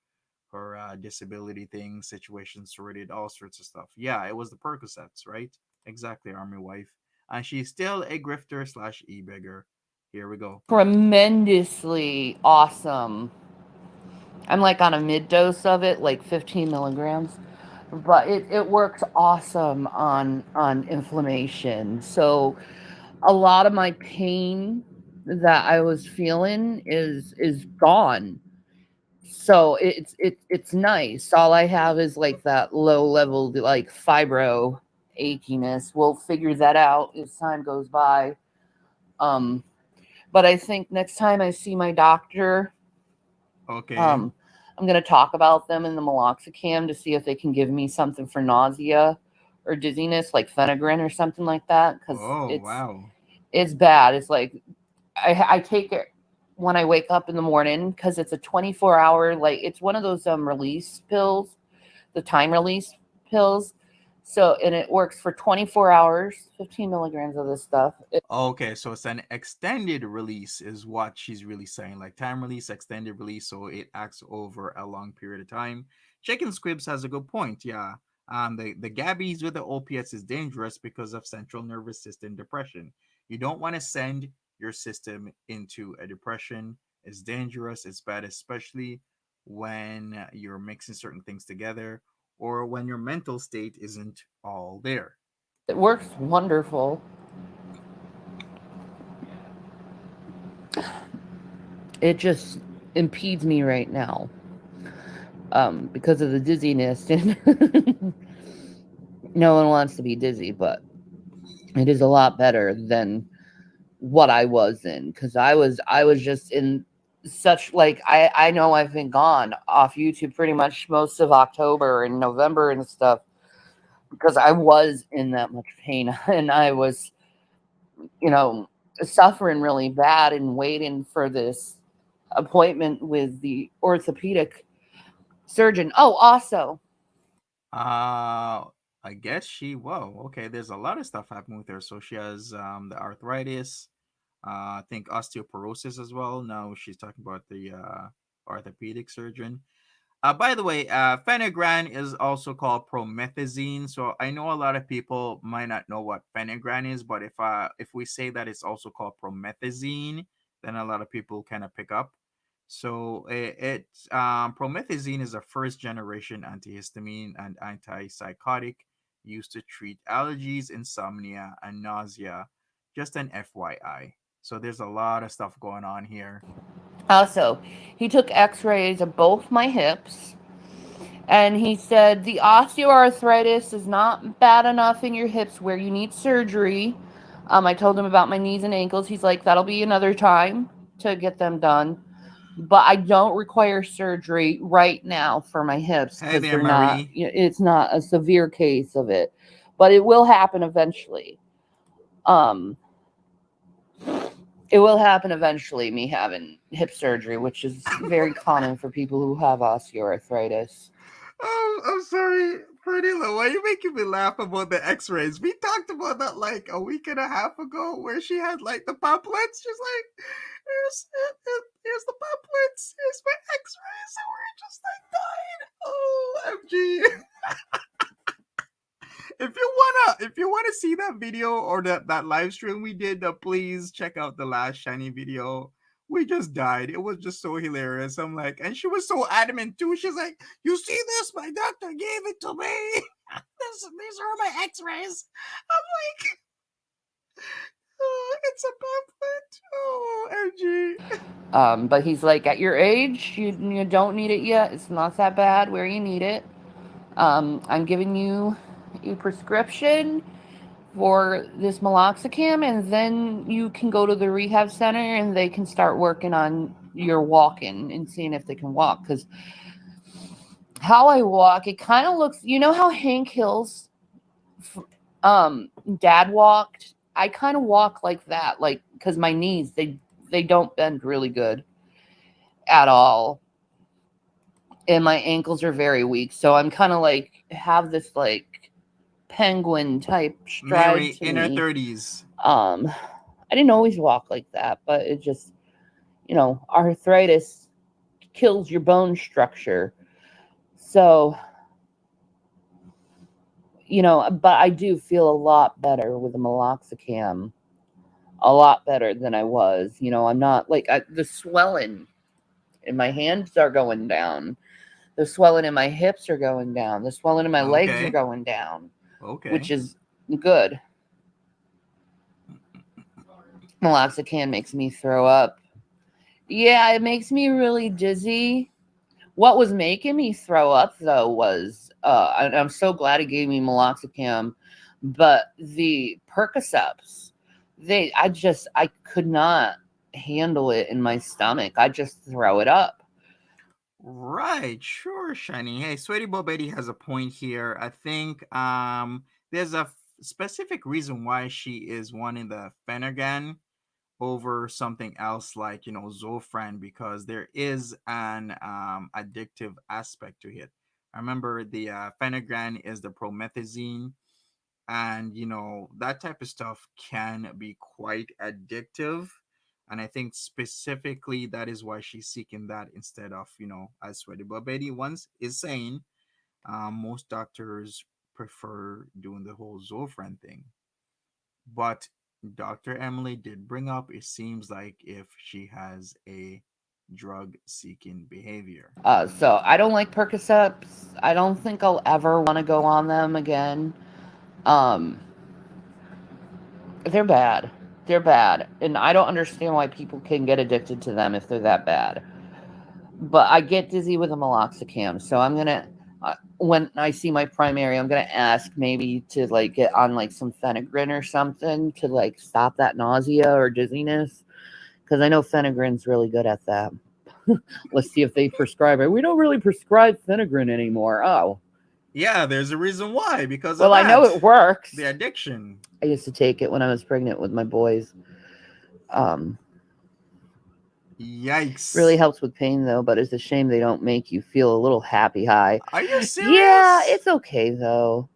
disability thing situation sorted, all sorts of stuff. Yeah, it was the Percocets, right? Exactly, Army Wife. And she's still a grifter slash e-beggar. Here we go. Tremendously awesome. I'm like on a mid dose of it, like 15 milligrams, but it works awesome on inflammation. So a lot of my pain that I was feeling is gone. So it's nice. All I have is like that low level like fibro achiness. We'll figure that out as time goes by. Um, but I think next time I see my doctor, Okay. I'm gonna talk about them in the meloxicam to see if they can give me something for nausea or dizziness, like Phenagrin or something like that, because Oh, wow. it's bad. It's like I take it when I wake up in the morning because it's a 24-hour, like it's one of those release pills, the time release pills. So and it works for 24 hours, 15 milligrams of this stuff. Okay, so it's an extended release, is what she's really saying. Like time release, extended release, so it acts over a long period of time. Chicken Squibs has a good point. Yeah. The gabbies with the opiates is dangerous because of central nervous system depression. You don't want to send your system into a depression. It's dangerous. It's bad, especially when you're mixing certain things together or when your mental state isn't all there. It works wonderful. It just impedes me right now because of the dizziness. And no one wants to be dizzy, but it is a lot better than what I was in because I was just in such like I know I've been gone off YouTube pretty much most of October and November and stuff because I was in that much pain and I was suffering really bad and waiting for this appointment with the orthopedic surgeon. Oh, also, Uh, I guess whoa, okay, there's a lot of stuff happening with her. So she has the arthritis, I think osteoporosis as well. Now she's talking about the orthopedic surgeon. By the way, Phenagran is also called promethazine. So I know a lot of people might not know what Phenagran is, but if we say that it's also called promethazine, then a lot of people kind of pick up. So promethazine is a first generation antihistamine and antipsychotic used to treat allergies, insomnia, and nausea. Just an FYI. So there's a lot of stuff going on here. also, he took x-rays of both my hips and he said the osteoarthritis is not bad enough in your hips where you need surgery. I told him about my knees and ankles. He's like, that'll be another time to get them done. But I don't require surgery right now for my hips Hey because there, they're not, Marie. it's not a severe case of it, but it will happen eventually. Um, it will happen eventually, me having hip surgery, which is very common for people who have osteoarthritis. Oh, I'm sorry, Pernilla. Why are you making me laugh about the X-rays? We talked about that like a week and a half ago, where she had like the pamphlets. She's like, "Here's the pamphlets. Here's my X-rays," and we're just like dying. Oh, OMG. If you wanna see that video or that live stream we did, please check out the last Shiny video. We just died. It was just so hilarious. I'm like, and she was so adamant too. She's like, "You see this? My doctor gave it to me. These are my X-rays." I'm like, oh, it's a pamphlet. Oh, MG. But he's like, at your age, you don't need it yet. It's not that bad where you need it. I'm giving you a prescription for this meloxicam, and then you can go to the rehab center and they can start working on your walking and seeing if they can walk. Because how I walk, it kind of looks, you know how Hank Hill's dad walked? I kind of walk like that, like, because my knees, they don't bend really good at all. And my ankles are very weak. So I'm kind of like, have this like penguin type stride Mary to in her me. 30s. I didn't always walk like that, but it just, arthritis kills your bone structure. So, but I do feel a lot better with the meloxicam, a lot better than I was. I'm not like the swelling in my hands are going down. The swelling in my hips are going down. The swelling in my legs are going down. Okay. Which is good. Meloxicam makes me throw up. Yeah, it makes me really dizzy. What was making me throw up though was, and I'm so glad he gave me meloxicam, but the Percocets, I could not handle it in my stomach. I just throw it up. Right, sure, Shani. Hey, Sweaty Bob Betty has a point here. I think there's a specific reason why she is wanting the Phenergan over something else like Zofran, because there is an addictive aspect to it. I remember the Phenergan is the promethazine, and that type of stuff can be quite addictive. And I think specifically that is why she's seeking that instead of, as Sweaty Betty once is saying, most doctors prefer doing the whole Zofran thing. But Dr. Emily did bring up, it seems like if she has a drug seeking behavior. So I don't like Percocets. I don't think I'll ever want to go on them again. They're bad. They're bad. And I don't understand why people can get addicted to them if they're that bad. But I get dizzy with a meloxicam. So I'm going to, when I see my primary, I'm going to ask maybe to like get on like some Phenergan or something to like stop that nausea or dizziness. Because I know Phenergan's really good at that. Let's see if they prescribe it. We don't really prescribe Phenergan anymore. Oh. Yeah, there's a reason why. Because well, I know it works. The addiction. I used to take it when I was pregnant with my boys. Yikes. Really helps with pain though, but it's a shame they don't make you feel a little happy high. Are you serious? Yeah, it's okay though.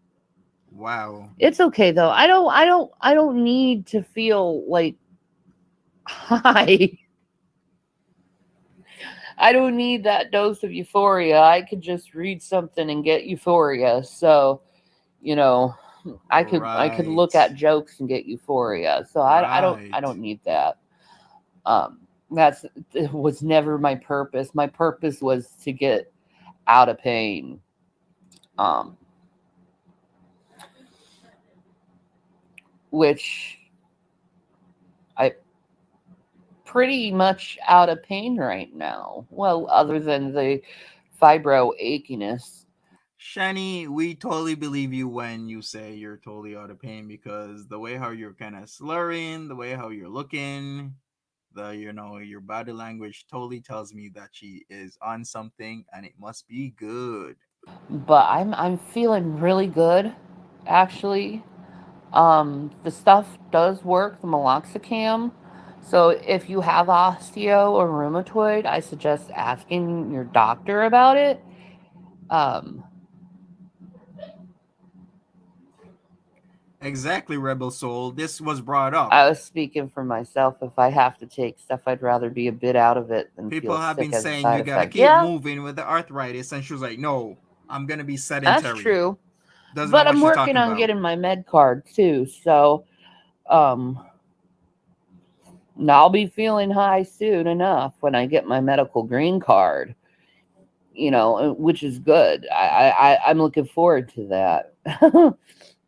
Wow. It's okay though. I don't need to feel like high. I don't need that dose of euphoria. I could just read something and get euphoria. So, I could look at jokes and get euphoria. So I don't need that. It was never my purpose. My purpose was to get out of pain. Which I pretty much out of pain right now. Well, other than the fibro achiness. Shani, we totally believe you when you say you're totally out of pain, because the way how you're kind of slurring, the way how you're looking, your body language totally tells me that she is on something and it must be good. But I'm feeling really good, actually. The stuff does work, the meloxicam. So if you have osteo or rheumatoid, I suggest asking your doctor about it. Exactly, Rebel Soul. This was brought up. I was speaking for myself. If I have to take stuff, I'd rather be a bit out of it than people feel have sick been as saying a side you gotta effect. keep moving with the arthritis, and she was like, no, I'm gonna be That's sedentary. true. Doesn't know But what I'm she's working talking on about. getting my med card too. So um I'll be feeling high soon enough when I get my medical green card, which is good. I'm looking forward to that.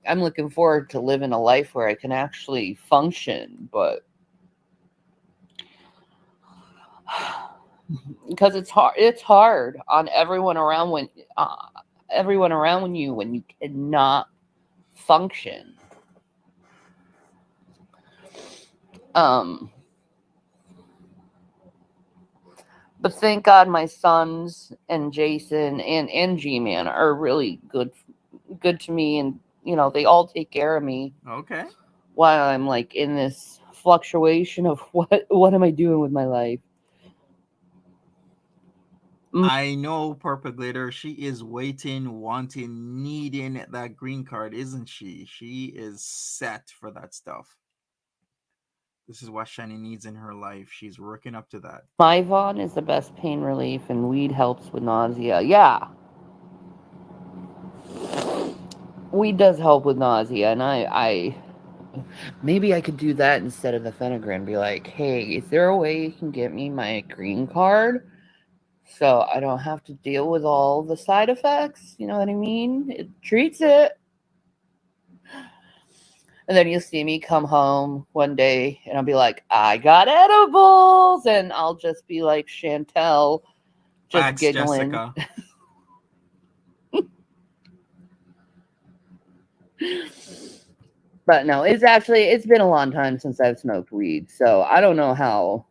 I'm looking forward to living a life where I can actually function, but because it's hard on uh, everyone around you when you cannot function. Um, but thank God my sons and Jason and G Man are really good to me, and they all take care of me Okay. while I'm like in this fluctuation of what am I doing with my life. I know Purple Glitter. She is waiting, wanting, needing that green card, isn't she? She is set for that stuff. This is what Shani needs in her life. She's working up to that. Myvon is the best pain relief, and weed helps with nausea. Yeah, weed does help with nausea, and I maybe I could do that instead of the Phenergan. Be like, hey, is there a way you can get me my green card so I don't have to deal with all the side effects? You know what I mean? It treats it. And then you'll see me come home one day and I'll be like, I got edibles. And I'll just be like Chantal, just Facts, giggling. Jessica. But no, it's been a long time since I've smoked weed. So I don't know how.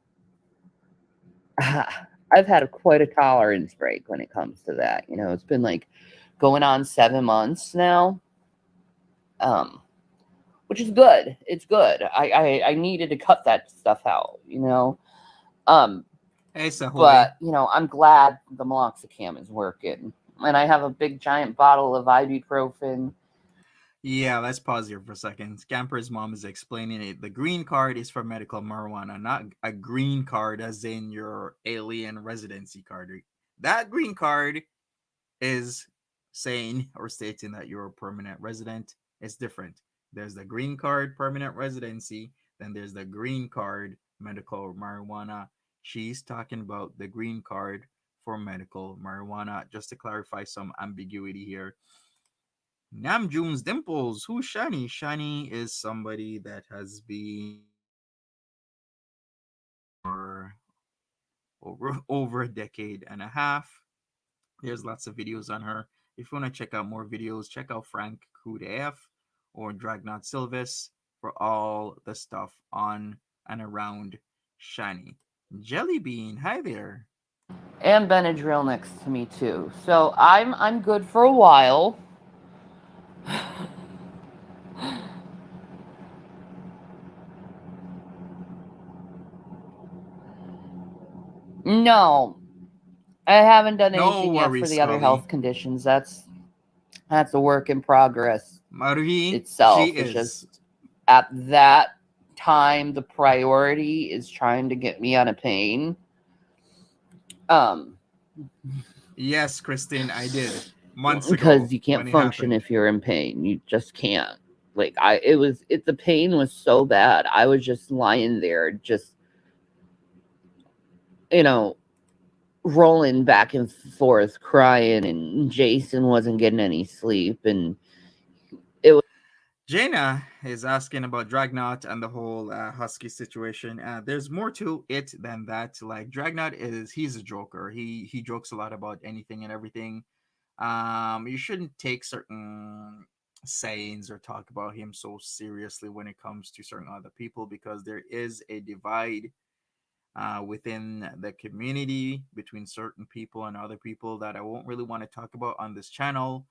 I've had quite a tolerance break when it comes to that. It's been like going on 7 months now. Um, which is good. It's good. I needed to cut that stuff out. Um, Hey, Sahoy. but I'm glad the meloxicam is working, and I have a big giant bottle of ibuprofen. Yeah, let's pause here for a second. Scamper's mom is explaining it. The green card is for medical marijuana, not a green card as in your alien residency card. That green card is saying or stating that you're a permanent resident. It's different. There's the green card permanent residency, then there's the green card medical marijuana. She's talking about the green card for medical marijuana. Just to clarify some ambiguity here. Namjoon's Dimples. Who's Shani? Shani is somebody that has been for over a decade and a half. There's lots of videos on her. If you want to check out more videos, check out Frank Kudaf or Dragnot Silvis for all the stuff on and around Shani. Jellybean, hi there. And Benadryl next to me too. So I'm good for a while. No, I haven't done No anything yet for worries, the other Scully. health conditions. That's a work in progress Maruhi, she itself. It's is. just at that time the priority is trying to get me out of pain. Um, Yes, Christine, I did. Months because ago you when can't it function happened. if you're in pain. You just can't. Like the pain was so bad. I was just lying there, just you know, rolling back and forth, crying, and Jason wasn't getting any sleep, and it was Jaina is asking about Dragnot and the whole Husky situation. There's more to it than that. Like Dragnot he's a joker. He jokes a lot about anything and everything. You shouldn't take certain sayings or talk about him so seriously when it comes to certain other people because there is a divide within the community between certain people and other people that I won't really want to talk about on this channel.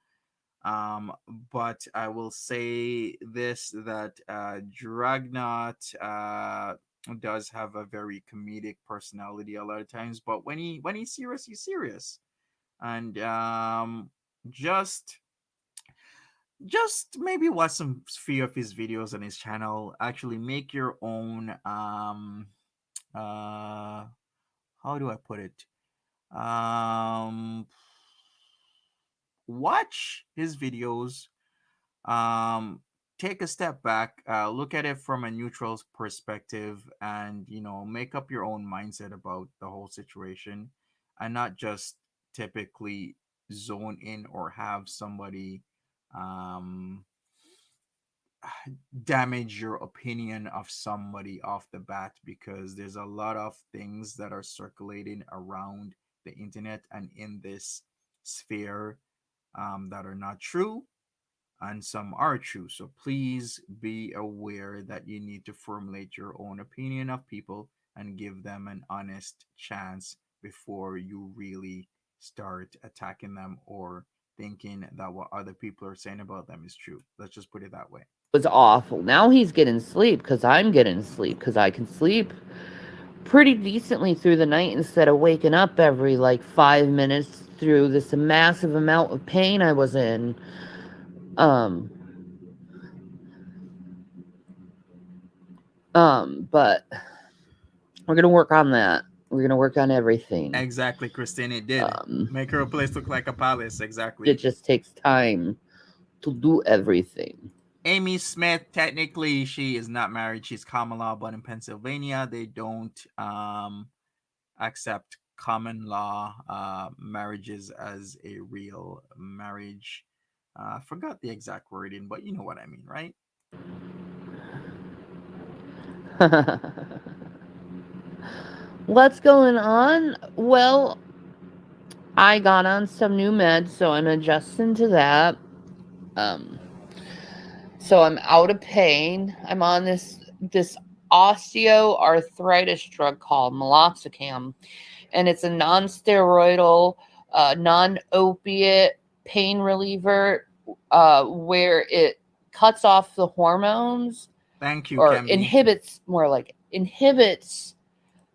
um, but I will say this that Dragnot does have a very comedic personality a lot of times, but when he's serious, he's serious. And just just maybe watch some few of his videos on his channel. Actually, make your own uh how do I put it? Um watch his videos, um take a step back, look at it from a neutral perspective, and make up your own mindset about the whole situation, and not just typically zone in or have somebody um damage your opinion of somebody off the bat, because there's a lot of things that are circulating around the internet and in this sphere, that are not true, and some are true. So please be aware that you need to formulate your own opinion of people and give them an honest chance before you really start attacking them or thinking that what other people are saying about them is true. Let's just put it that way. Was awful. Now he's getting sleep because I'm getting sleep because I can sleep pretty decently through the night instead of waking up every like 5 minutes through this massive amount of pain I was in. But we're gonna work on that. We're gonna work on everything. Exactly, Christine. It did make her place look like a palace. Exactly. It just takes time to do everything. Amy Smith, technically, she is not married. She's common law, but in Pennsylvania, they don't accept common law marriages as a real marriage. I forgot the exact wording, but you know what I mean, right? What's going on? Well, I got on some new meds, so I'm adjusting to that. So I'm out of pain. I'm on this osteo-arthritis drug called meloxicam, and it's a non-steroidal, non-opiate pain reliever, where it cuts off the hormones, Thank you, or Kemby. inhibits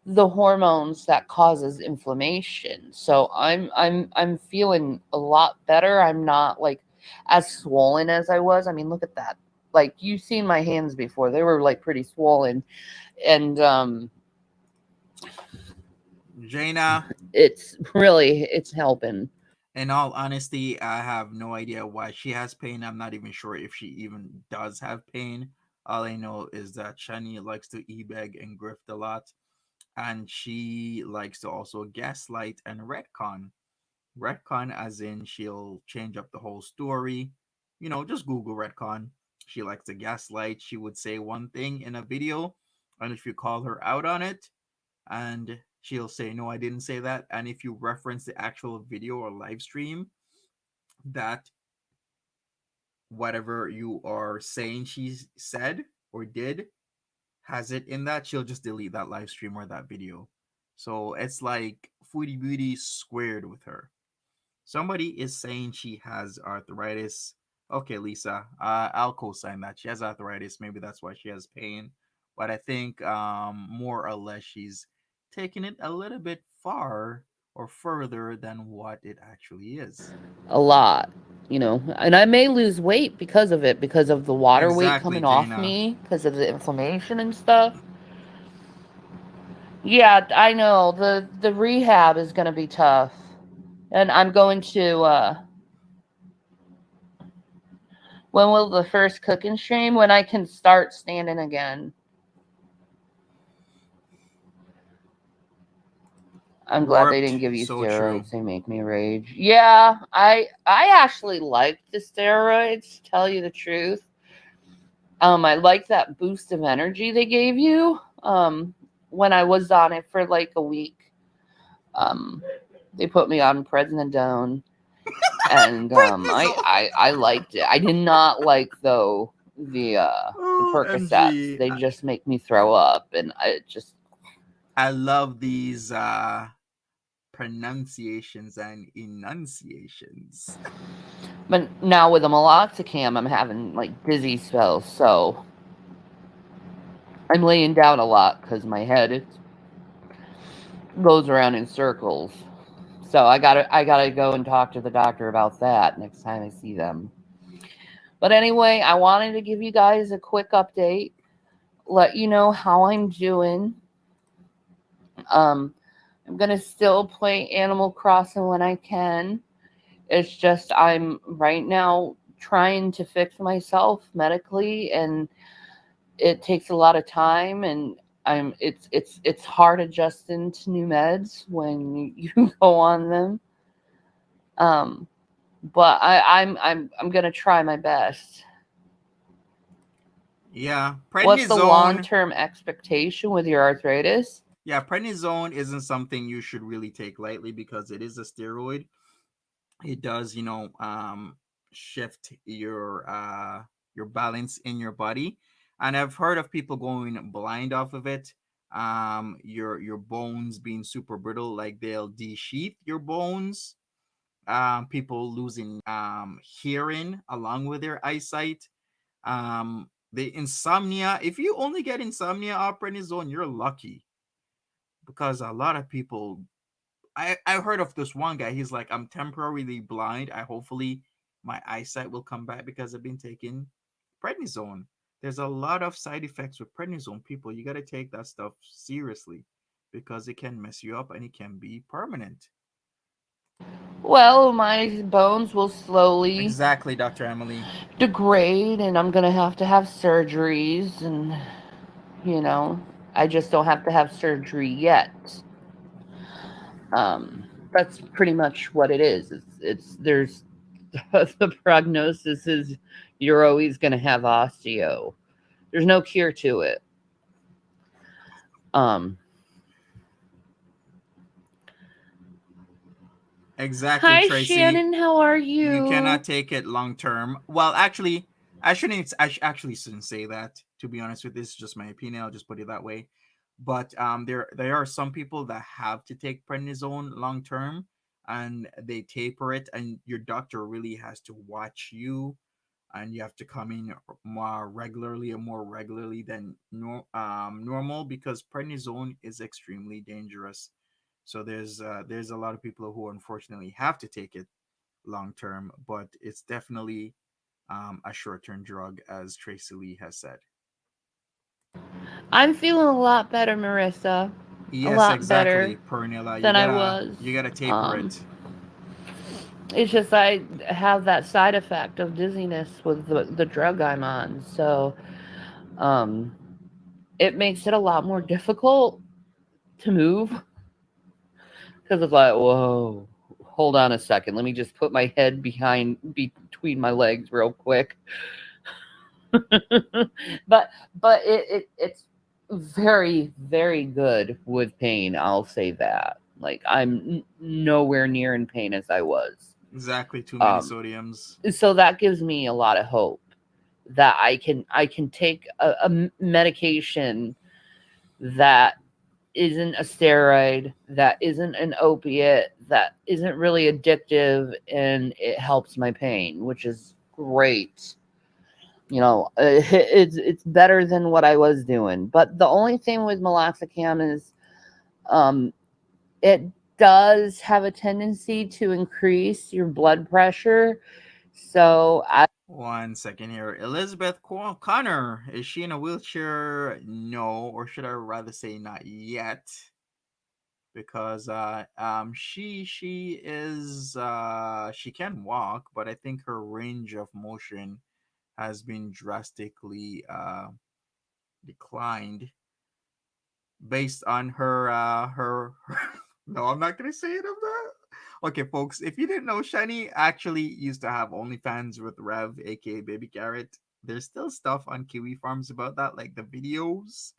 the hormones that causes inflammation. So I'm feeling a lot better. I'm not like as swollen as I was. I mean, look at that. Like, you've seen my hands before. They were like pretty swollen. And Jaina, it's helping. in all honesty, I have no idea why she has pain. I'm not even sure if she even does have pain. All I know is that Shani likes to e-beg and grift a lot, and she likes to also gaslight and retcon. Retcon, as in she'll change up the whole story. Just Google retcon. She likes to gaslight. She would say one thing in a video, and if you call her out on it, and she'll say, "No, I didn't say that." And if you reference the actual video or live stream, that whatever you are saying she said or did has it in that, she'll just delete that live stream or that video. So it's like foodie booty squared with her. Somebody is saying she has arthritis. Okay, Lisa, I'll co-sign that. She has arthritis. Maybe that's why she has pain. But I think more or less she's taking it a little bit far or further than what it actually is. A lot, and I may lose weight because of it, because of the water weight Exactly, coming off Jaina. me, because of the inflammation and stuff. Yeah, I know. The rehab is going to be tough. And I'm going to when will the first cooking stream? When I can start standing again. I'm glad they didn't give you So steroids. true. They make me rage. Yeah, I actually like the steroids, to tell you the truth. I like that boost of energy they gave you. When I was on it for like a week, they put me on prednisone, and I liked it. I did not like though the Percocets. They just make me throw up, and I love these pronunciations and enunciations. But now with the meloxicam, I'm having like dizzy spells, so I'm laying down a lot because my head goes around in circles. So I gotta go and talk to the doctor about that next time I see them. But anyway, I wanted to give you guys a quick update, let you know how I'm doing. I'm gonna still play Animal Crossing when I can. It's just I'm right now trying to fix myself medically, and it takes a lot of time, and it's hard adjusting to new meds when you go on them. Um, but I'm gonna try my best. Yeah, What's the long prednisone. term expectation with your arthritis? Yeah, prednisone isn't something you should really take lightly because it is a steroid. It does, shift your balance in your body, and I've heard of people going blind off of it. Your bones being super brittle, like they'll de-sheath your bones. People losing hearing along with their eyesight. The insomnia. If you only get insomnia off prednisone, you're lucky because a lot of people. I heard of this one guy. He's like, I'm temporarily blind. I hopefully my eyesight will come back because I've been taking prednisone. There's a lot of side effects with prednisone. People, you got to take that stuff seriously because it can mess you up and it can be permanent. Well, my bones will slowly Exactly, Dr. Emily. degrade, and I'm gonna have surgeries, and you know, I just don't have to have surgery yet. That's pretty much what it is. It's there's the prognosis is you're always gonna have osteo. There's no cure to it. Um, Exactly, Hi Tracy. Shannon, how are You you? cannot take it long term. Well, actually, I shouldn't. Actually shouldn't say that. To be honest with this, is just my opinion. I'll just put it that way. But there are some people that have to take prednisone long term, and they taper it, and your doctor really has to watch you, and you have to come in more regularly or more regularly than normal because prednisone is extremely dangerous. So there's a lot of people who unfortunately have to take it long term, but it's definitely a short term drug, as Tracy Lee has said. I'm feeling a lot better, Marissa. A Yes, lot better exactly, Pernilla. You than I gotta was. you gotta taper Um, it. it's just I have that side effect of dizziness with the drug I'm on, so um, it makes it a lot more difficult to move because it's like, whoa, hold on a second, let me just put my head between my legs real quick. but it's very good with pain. I'll say that. Like I'm nowhere near in pain as I was. Exactly, too many Um, sodiums. so that gives me a lot of hope that I can take a medication that isn't a steroid, that isn't an opiate, that isn't really addictive, and it helps my pain, which is great. It's better than what I was doing. But the only thing with meloxicam is um, it does have a tendency to increase your blood pressure. So I 1 second here. Elizabeth Connor, is she in a wheelchair? No, or should I rather say not yet? Because she can walk, but I think her range of motion has been drastically declined based on her no, I'm not gonna say it of that. Okay, folks, if you didn't know, Shani actually used to have OnlyFans with Rev, aka Baby Carrot. There's still stuff on Kiwi Farms about that, like the videos.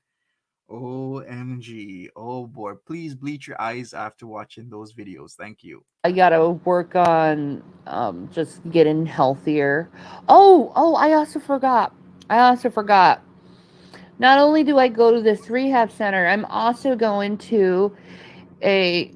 OMG. Oh boy. Please bleach your eyes after watching those videos. Thank you. gotta work on just getting healthier. Oh, I also forgot. Not only do I go to this rehab center, I'm also going to a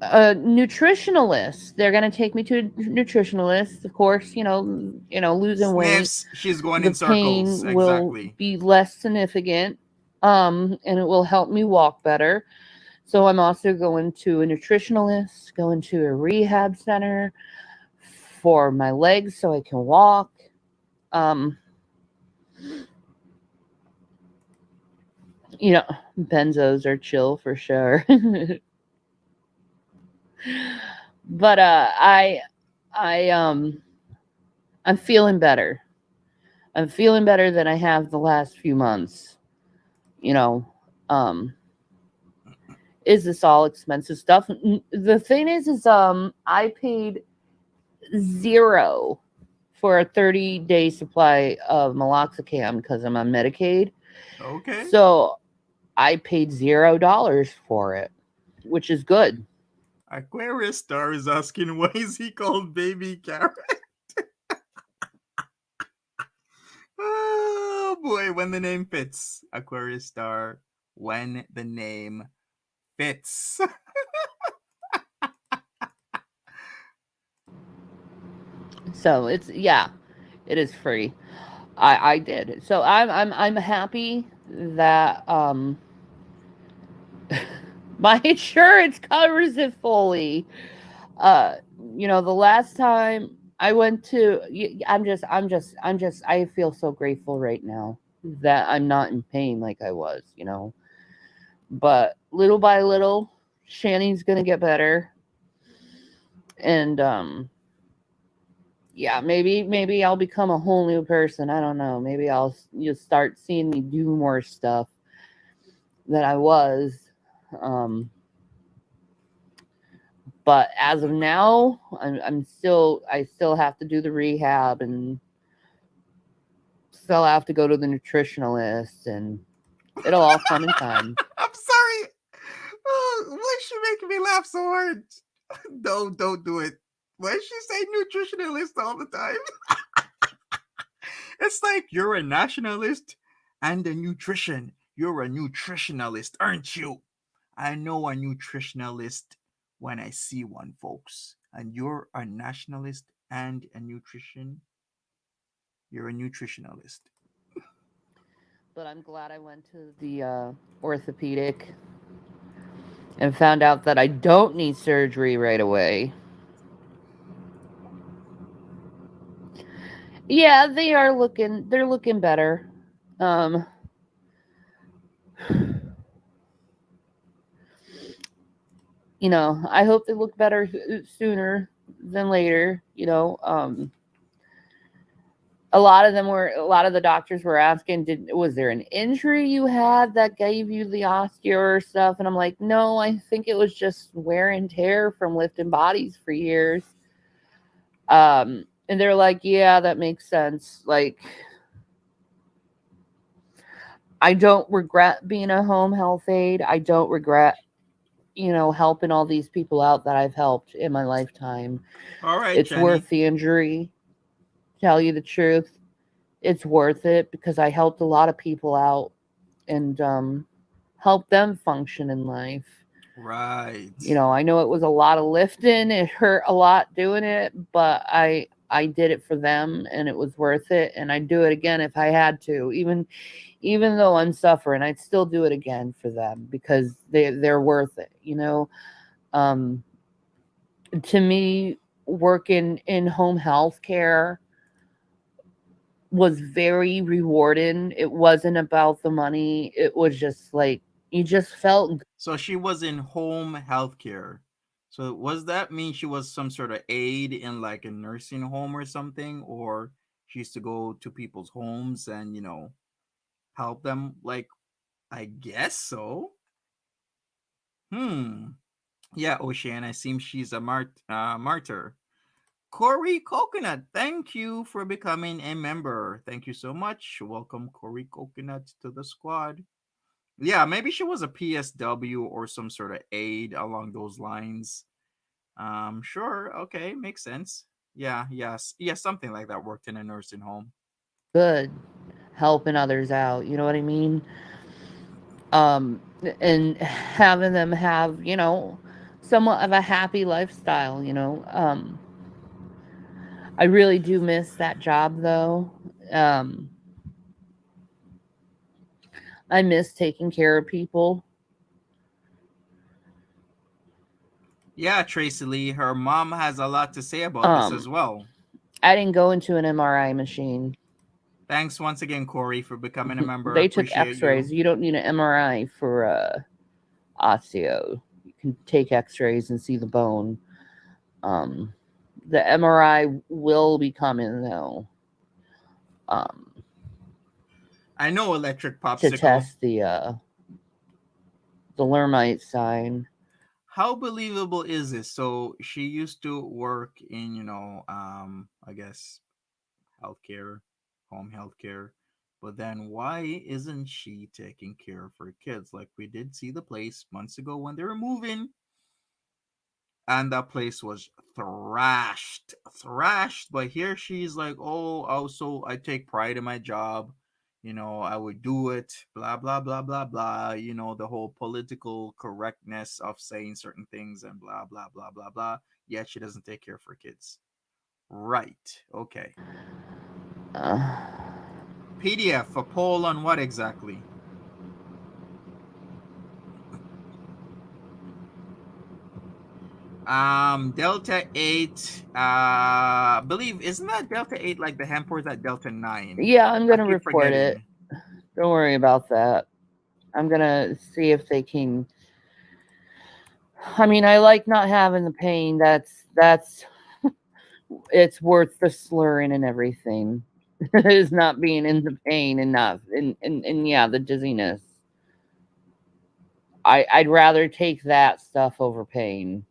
a nutritionalist. They're going to take me to a nutritionalist. Of course, losing weight, Sniffs. She's going the in circles. pain will Exactly. be less significant, and it will help me walk better. So I'm also going to a nutritionalist, going to a rehab center for my legs so I can walk. Um, you know, benzos are chill for sure. But I I'm feeling better. I'm feeling better than I have the last few months. You know, um, is this all expensive stuff? The thing is I paid zero for a 30-day supply of meloxicam because I'm on Medicaid. Okay. So I paid $0 for it, which is good. Aquarius Star is asking why is he called Baby Carrot? Oh boy, when the name fits. Aquarius Star, when the name fits. So it's yeah, it is free. I did. So I'm happy that my insurance covers it fully. Uh the last time I went to I feel so grateful right now that I'm not in pain like I was. But little by little, Shanny's gonna get better. And yeah, maybe I'll become a whole new person. I don't know. Maybe you'll start seeing me do more stuff than I was. Um, but as of now, I still have to do the rehab and still have to go to the nutritionalist, and it'll all come in time. I'm sorry. Oh, why is she making me laugh so hard? Don't do it. Why does she say nutritionalist all the time? It's like you're a nationalist and a nutrition. You're a nutritionalist, aren't you? I know a nutritionalist when I see one, folks. And you're a nationalist and a nutrition. You're a nutritionalist. But I'm glad I went to the orthopedic and found out that I don't need surgery right away. Yeah, they're looking better. Um I hope they look better sooner than later. A lot of the doctors were asking, was there an injury you had that gave you the osteo stuff? And I'm like, no, I think it was just wear and tear from lifting bodies for years. And they're like, yeah, that makes sense. Like, I don't regret being a home health aide. I don't regret, helping all these people out that I've helped in my lifetime. All right, It's Jenny. worth the injury. Tell you the truth, it's worth it because I helped a lot of people out and helped them function in life. Right. I know it was a lot of lifting. It hurt a lot doing it, but I did it for them and it was worth it. And I'd do it again if I had to. Even though I'm suffering, I'd still do it again for them because they're worth it. Um, to me, working in home health care was very rewarding. It wasn't about the money. It was just like you just felt So she was in home healthcare. So was that mean she was some sort of aide in like a nursing home or something, or she used to go to people's homes and help them? Like, I guess so. Hmm. Yeah, Oceana seems she's a martyr. Corey Coconut, thank you for becoming a member. Thank you so much. Welcome, Corey Coconut, to the squad. Yeah, maybe she was a PSW or some sort of aide along those lines. Sure, okay, makes sense. Yeah, yes, yeah, something like that. Worked in a nursing home. good helping others out. You know what I mean? Um, and having them have, somewhat of a happy lifestyle. I really do miss that job though. Um, I miss taking care of people. Yeah, Tracy Lee, her mom has a lot to say about this as Um, well. I didn't go into an MRI machine. Thanks once again, Corey, for becoming a member. They took Appreciate you. X-rays. You don't need an MRI for osteo. You can take X-rays and see the bone. Um, the MRI will be coming though. Um, I know electric to popsicle. test the Lermite sign. How believable is this? So she used to work in, I guess healthcare, home healthcare. But then why isn't she taking care of her kids? Like we did see the place months ago when they were moving, and that place was thrashed. But here she's like, oh, also I take pride in my job. I would do it, blah, blah, blah, blah, blah. The whole political correctness of saying certain things and blah, blah, blah, blah, blah. Yet she doesn't take care of her kids. Right. Okay. Uh, PDF, a poll on what exactly? Delta 8, I believe, isn't that Delta 8 like the hemp, or is that Delta 9? yeah, I'm I gonna keep report it. forgetting. Don't worry about that. I'm gonna see if they can. I mean, I like not having the pain. That's it's worth the slurring and everything. Is not being in the pain and not and yeah, the dizziness. I'd rather take that stuff over pain.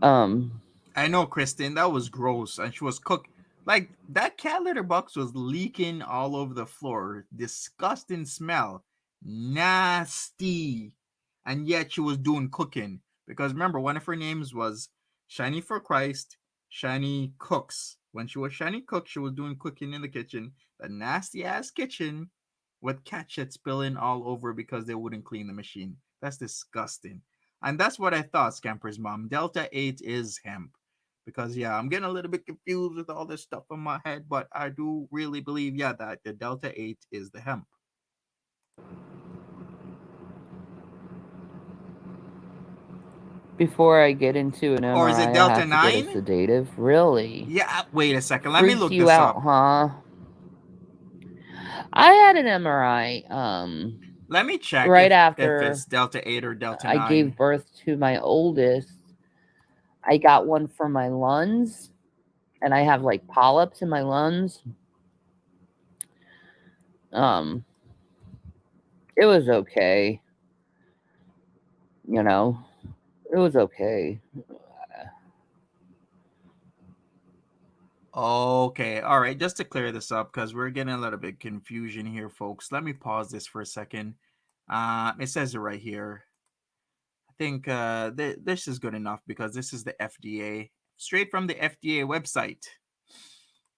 um, I know, Kristen, that was gross. And she was cooked. Like, that cat litter box was leaking all over the floor. Disgusting smell. Nasty. And yet she was doing cooking. Because remember, one of her names was Shiny for Christ, Shiny Cooks. When she was Shiny Cook, she was doing cooking in the kitchen. The nasty ass kitchen with cat shit spilling all over because they wouldn't clean the machine. That's disgusting. And that's what I thought, Scamper's mom. Delta 8 is hemp. Because, yeah, I'm getting a little bit confused with all this stuff in my head, but I do really believe, yeah, that the Delta 8 is the hemp. before I get into an Or is it MRI, I Delta have to get a 9? sedative. Really? Yeah, wait a second. Let me Freaks look you this out, up. huh? I had an MRI Let me check right if it's after Delta 8 or Delta I gave 9. birth to my oldest. I got one for my lungs, and I have like polyps in my lungs. Um, it was okay. You know, it was okay. Okay, all right. Just to clear this up, because we're getting a little bit confusion here, folks. Let me pause this for a second. It says it right here. I think this is good enough because this is the FDA, straight from the FDA website.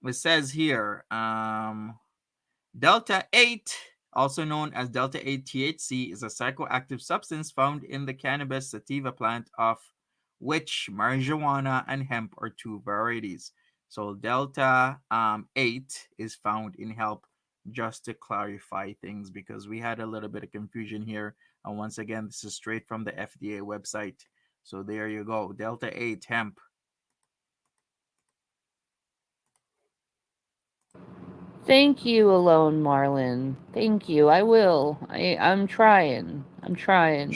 It says here, Delta 8, also known as Delta 8 THC, is a psychoactive substance found in the cannabis sativa plant, of which marijuana and hemp are two varieties. So Delta 8 is found in hemp, just to clarify things, because we had a little bit of confusion here. And once again, this is straight from the FDA website. So there you go. Delta 8 hemp. Thank you, Alone Marlin. Thank you. I will. I'm trying. I'm trying.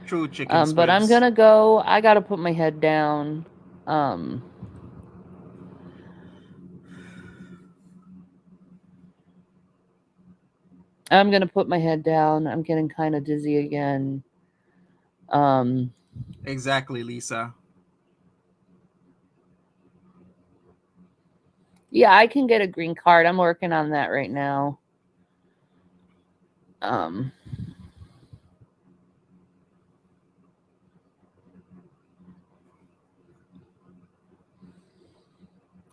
True chicken But I'm squids. gonna go. I gotta put my head down. Um, I'm gonna put my head down. I'm getting kind of dizzy again. Um, Exactly, Lisa. yeah, I can get a green card. I'm working on that right now. Um,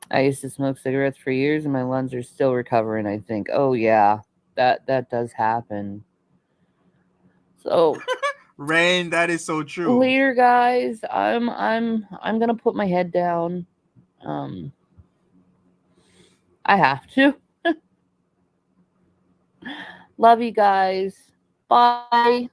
I used to smoke cigarettes for years, and my lungs are still recovering. I think. Oh yeah, that does happen. So Rain, that is so true. later, guys. I'm gonna put my head down. Um, I have to. Love you guys. Bye.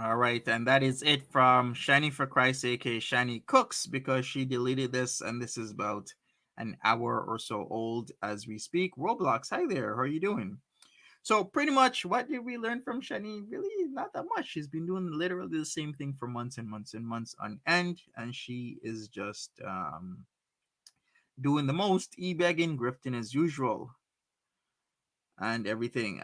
All right, and that is it from Shani for Christ, aka Shani Cooks, because she deleted this, and this is about an hour or so old as we speak. Roblox, hi there, how are you doing? So pretty much, what did we learn from Shani? Really, not that much. She's been doing literally the same thing for months and months and months on end, and she is just doing the most e-begging, grifting as usual, and everything.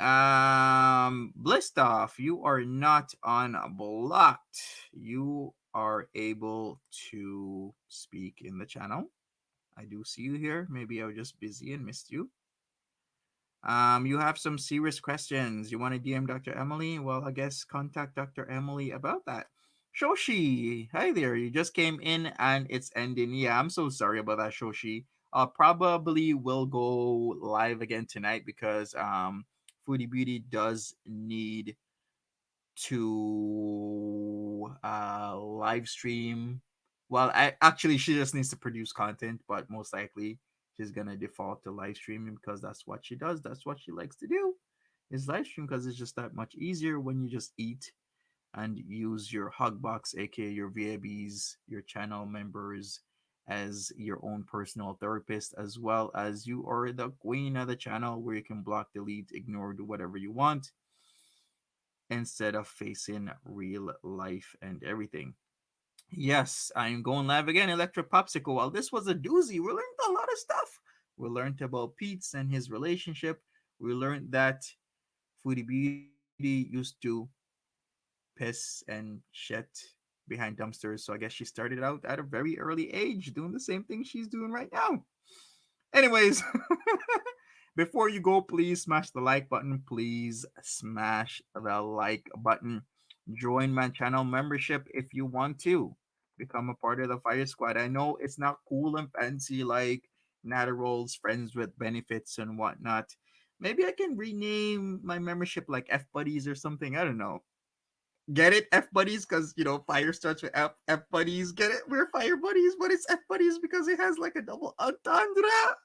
Blistoff, you are not on blocked. You are able to speak in the channel. I do see you here. Maybe I was just busy and missed you. You have some serious questions. You want to DM Dr. Emily? Well, I guess contact Dr. Emily about that. Shoshi, hi there. You just came in and it's ending. Yeah, I'm so sorry about that, Shoshi. Probably will go live again tonight because Foodie Beauty does need to live stream. Well, actually she just needs to produce content, but most likely she's gonna default to live streaming because that's what she does. That's what she likes to do. Is live stream because it's just that much easier when you just eat and use your hug box, aka your VIBs, your channel members, as your own personal therapist, as well as you are the queen of the channel where you can block, delete, ignore, do whatever you want instead of facing real life and everything. Yes, I'm going live again, Electric Popsicle. Well, this was a doozy. We learned a lot of stuff. We learned about Peetz and his relationship. We learned that Foodie Beauty used to piss and shit behind dumpsters. So I guess she started out at a very early age doing the same thing she's doing right now. Anyways, before you go, please smash the like button. Please smash the like button. Join my channel membership if you want to. Become a part of the Fire Squad. I know it's not cool and fancy like Natterall's friends with benefits and whatnot. Maybe I can rename my membership like F Buddies or something. I don't know. Get it? F Buddies? Because, fire starts with F. F Buddies. Get it? We're Fire Buddies, but it's F Buddies because it has like a double entendre.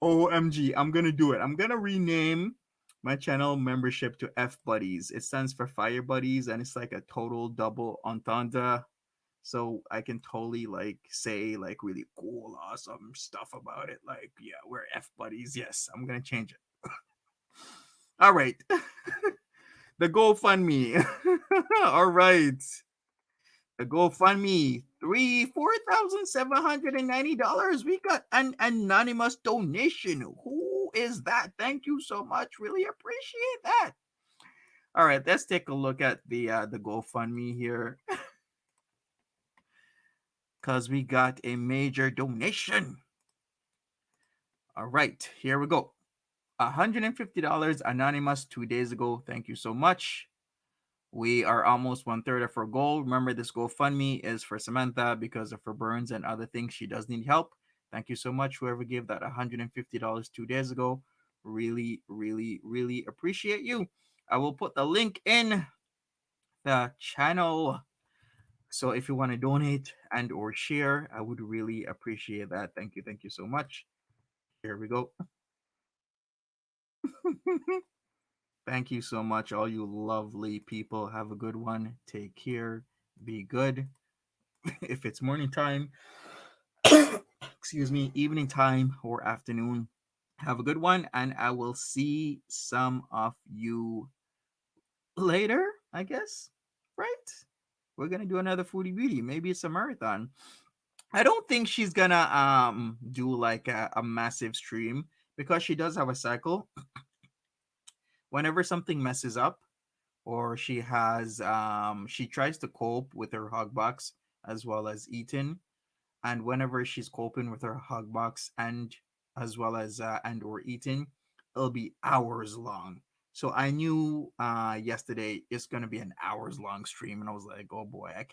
OMG, I'm gonna do it. I'm gonna rename my channel membership to F Buddies. It stands for Fire Buddies, and it's like a total double entendre. So I can totally like say like really cool, awesome stuff about it. Like, yeah, we're F Buddies. Yes, I'm gonna change it. All right. The GoFundMe. All right. The GoFundMe, $4,790. We got an anonymous donation. Who is that? Thank you so much. Really appreciate that. All right, let's take a look at the GoFundMe here. Because we got a major donation. All right, here we go. $150 anonymous 2 days ago. Thank you so much. We are almost 1/3 of her goal. Remember, this GoFundMe is for Samantha because of her burns and other things. She does need help. Thank you so much, whoever gave that $150 2 days ago. Really, really, really appreciate you. I will put the link in the channel. So if you want to donate and or share, I would really appreciate that. Thank you. Thank you so much. Here we go. Thank you so much, all you lovely people. Have a good one. Take care. Be good. If it's morning time, excuse me, evening time or afternoon, have a good one. And I will see some of you later, I guess. Right? We're going to do another Foodie Beauty. Maybe it's a marathon. I don't think she's gonna do like a massive stream because she does have a cycle. Whenever something messes up or she tries to cope with her hug box as well as eating, and whenever she's coping with her hug box and as well as and or eating, it'll be hours long. So I knew yesterday it's gonna be an hours long stream, and I was like, oh boy, I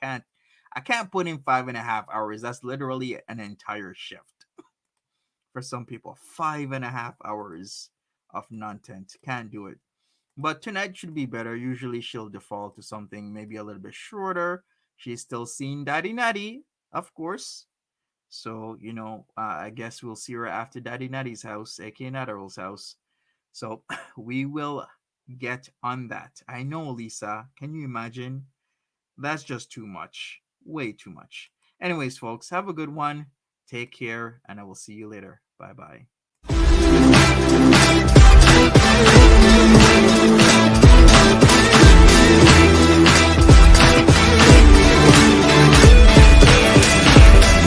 can't put in 5.5 hours. That's literally an entire shift for some people. 5.5 hours of content, can't do it. But tonight should be better. Usually she'll default to something maybe a little bit shorter. She's still seeing Daddy Natty, of course. So, I guess we'll see her after Daddy Natty's house, aka Natterall's house. So we will get on that. I know, Lisa. Can you imagine? That's just too much. Way too much. Anyways, folks, have a good one. Take care, and I will see you later. Bye bye.